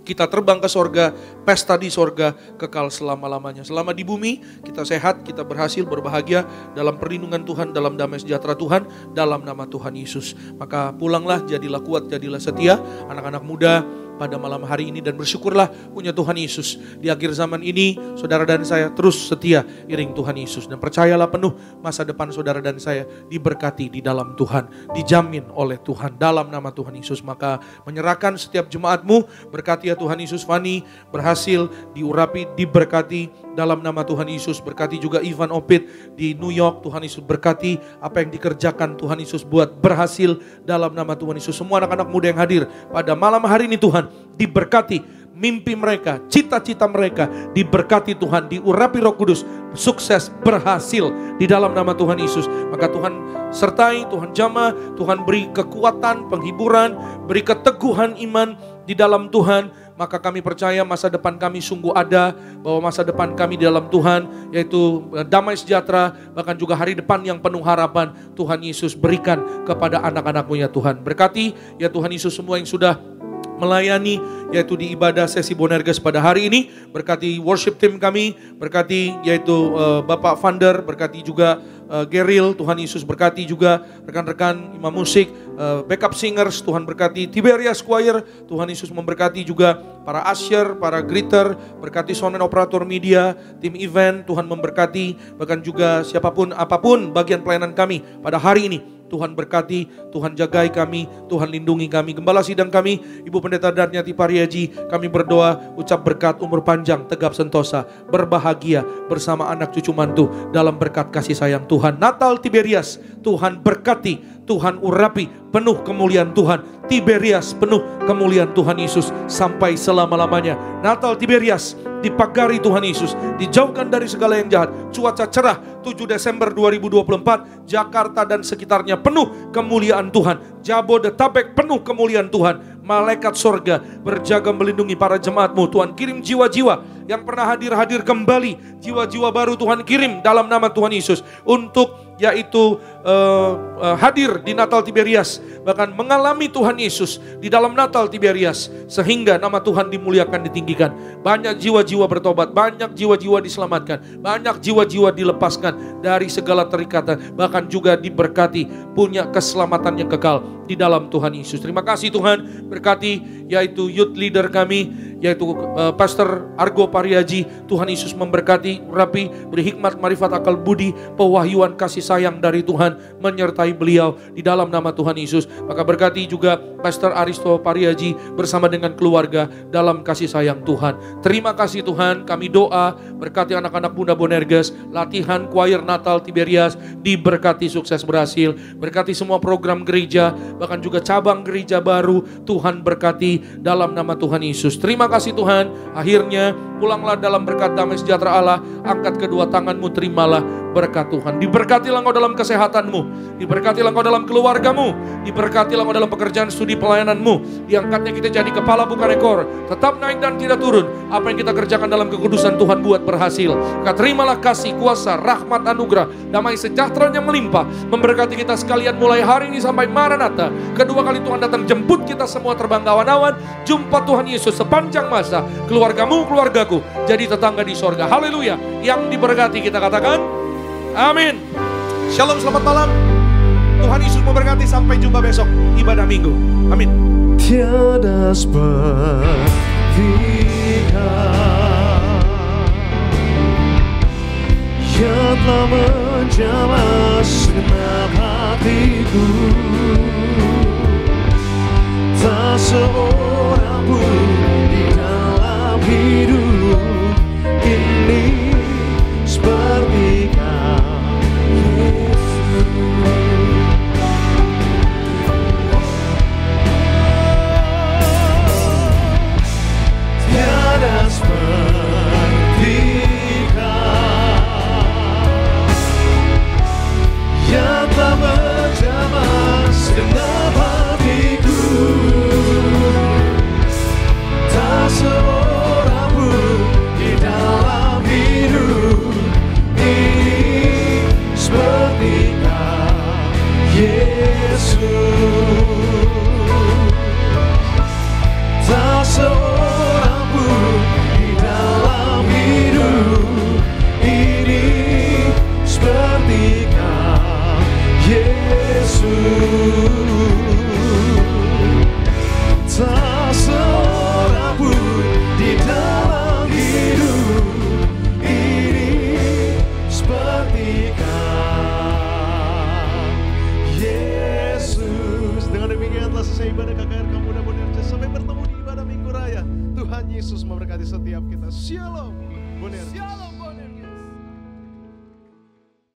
Kita terbang ke sorga, pesta di sorga, kekal selama-lamanya. Selama di bumi, kita sehat, kita berhasil, berbahagia, dalam perlindungan Tuhan, dalam damai sejahtera Tuhan, dalam nama Tuhan Yesus. Maka pulanglah, jadilah kuat, jadilah setia, anak-anak muda, pada malam hari ini, dan bersyukurlah punya Tuhan Yesus. Di akhir zaman ini, saudara dan saya terus setia iring Tuhan Yesus. Dan percayalah penuh masa depan saudara dan saya diberkati di dalam Tuhan, dijamin oleh Tuhan dalam nama Tuhan Yesus. Maka menyerahkan setiap jemaatmu, berkati ya Tuhan Yesus. Fani berhasil diurapi, diberkati dalam nama Tuhan Yesus. Berkati juga Ivan Opit di New York, Tuhan Yesus berkati apa yang dikerjakan Tuhan Yesus buat berhasil dalam nama Tuhan Yesus. Semua anak-anak muda yang hadir pada malam hari ini Tuhan diberkati, mimpi mereka, cita-cita mereka diberkati Tuhan, diurapi Roh Kudus, sukses, berhasil di dalam nama Tuhan Yesus. Maka Tuhan sertai, Tuhan jamah, Tuhan beri kekuatan, penghiburan, beri keteguhan iman di dalam Tuhan. Maka kami percaya masa depan kami sungguh ada, bahwa masa depan kami di dalam Tuhan yaitu damai sejahtera, bahkan juga hari depan yang penuh harapan Tuhan Yesus berikan kepada anak-anak-Mu ya Tuhan. Berkati ya Tuhan Yesus semua yang sudah melayani yaitu di ibadah sesi Bonerges pada hari ini. Berkati worship team kami, berkati yaitu Bapak Vander, berkati juga Geril, Tuhan Yesus berkati juga rekan-rekan imam musik, backup singers, Tuhan berkati Tiberias Choir, Tuhan Yesus memberkati juga para usher, para greeter, berkati sound and operator media, tim event, Tuhan memberkati, bahkan juga siapapun apapun bagian pelayanan kami pada hari ini. Tuhan berkati, Tuhan jagai kami, Tuhan lindungi kami. Gembala sidang kami, Ibu Pendeta Darnyati Pariaji, kami berdoa, ucap berkat umur panjang, tegap sentosa, berbahagia bersama anak cucu mantu dalam berkat kasih sayang Tuhan. Natal Tiberias, Tuhan berkati, Tuhan urapi, penuh kemuliaan Tuhan. Tiberias penuh kemuliaan Tuhan Yesus sampai selama-lamanya. Natal Tiberias dipagari Tuhan Yesus, dijauhkan dari segala yang jahat. Cuaca cerah 7 Desember 2024, Jakarta dan sekitarnya penuh kemuliaan Tuhan. Jabodetabek penuh kemuliaan Tuhan. Malaikat sorga berjaga melindungi para jemaat-Mu. Tuhan kirim jiwa-jiwa yang pernah hadir kembali. Jiwa-jiwa baru Tuhan kirim dalam nama Tuhan Yesus untuk yaitu hadir di Natal Tiberias, bahkan mengalami Tuhan Yesus di dalam Natal Tiberias, sehingga nama Tuhan dimuliakan, ditinggikan. Banyak jiwa-jiwa bertobat, banyak jiwa-jiwa diselamatkan, banyak jiwa-jiwa dilepaskan dari segala terikatan, bahkan juga diberkati punya keselamatan yang kekal di dalam Tuhan Yesus. Terima kasih Tuhan, berkati yaitu youth leader kami, yaitu Pastor Argo Pariaji. Tuhan Yesus memberkati, rapi, beri hikmat, marifat, akal budi, pewahyuan kasih sayang dari Tuhan menyertai beliau di dalam nama Tuhan Yesus. Maka berkati juga Pastor Aristo Pariaji bersama dengan keluarga dalam kasih sayang Tuhan. Terima kasih Tuhan, kami doa berkati anak-anak muda Bonerges, latihan choir Natal Tiberias diberkati sukses berhasil, berkati semua program gereja, bahkan juga cabang gereja baru, Tuhan berkati dalam nama Tuhan Yesus. Terima kasih Tuhan, akhirnya pulanglah dalam berkat damai sejahtera Allah, angkat kedua tanganmu, terimalah berkat Tuhan. Diberkatilah engkau dalam kesehatanmu, diberkatilah engkau dalam keluargamu, diberkatilah engkau dalam pekerjaan studi pelayananmu. Diangkatnya kita jadi kepala bukan ekor, tetap naik dan tidak turun. Apa yang kita kerjakan dalam kekudusan Tuhan buat berhasil. Maka terimalah kasih, kuasa, rahmat, anugerah, damai sejahtera yang melimpah memberkati kita sekalian mulai hari ini sampai Maranatha. Kedua kali Tuhan datang jemput kita semua terbang ke awan-awan. Jumpa Tuhan Yesus sepanjang masa. Keluargamu, keluargaku jadi tetangga di sorga. Haleluya. Yang diberkati kita katakan amin. Shalom, selamat malam. Tuhan Yesus memberkati, sampai jumpa besok ibadah minggu. Amin. Tiada seperti Kau yang telah menjamah segenap hatiku. Tak seorang pun di dalam hidup ini seperti Kau, Yesus. Tiada seperti Kau yang telah menjamah segenap hatiku. Tak seorang pun di dalam hidup ini seperti Kau, Yesus. Tak seorang pun di dalam hidup ini seperti Kau, Yesus. Tak seorang pun di dalam hidup ini seperti Kau, Yesus. Dengan demikian telah selesai ibadah KKR Kamu dan Bonerges. Sampai bertemu di ibadah Minggu Raya. Tuhan Yesus memberkati setiap kita. Shalom Bonerges. Shalom Bonerges.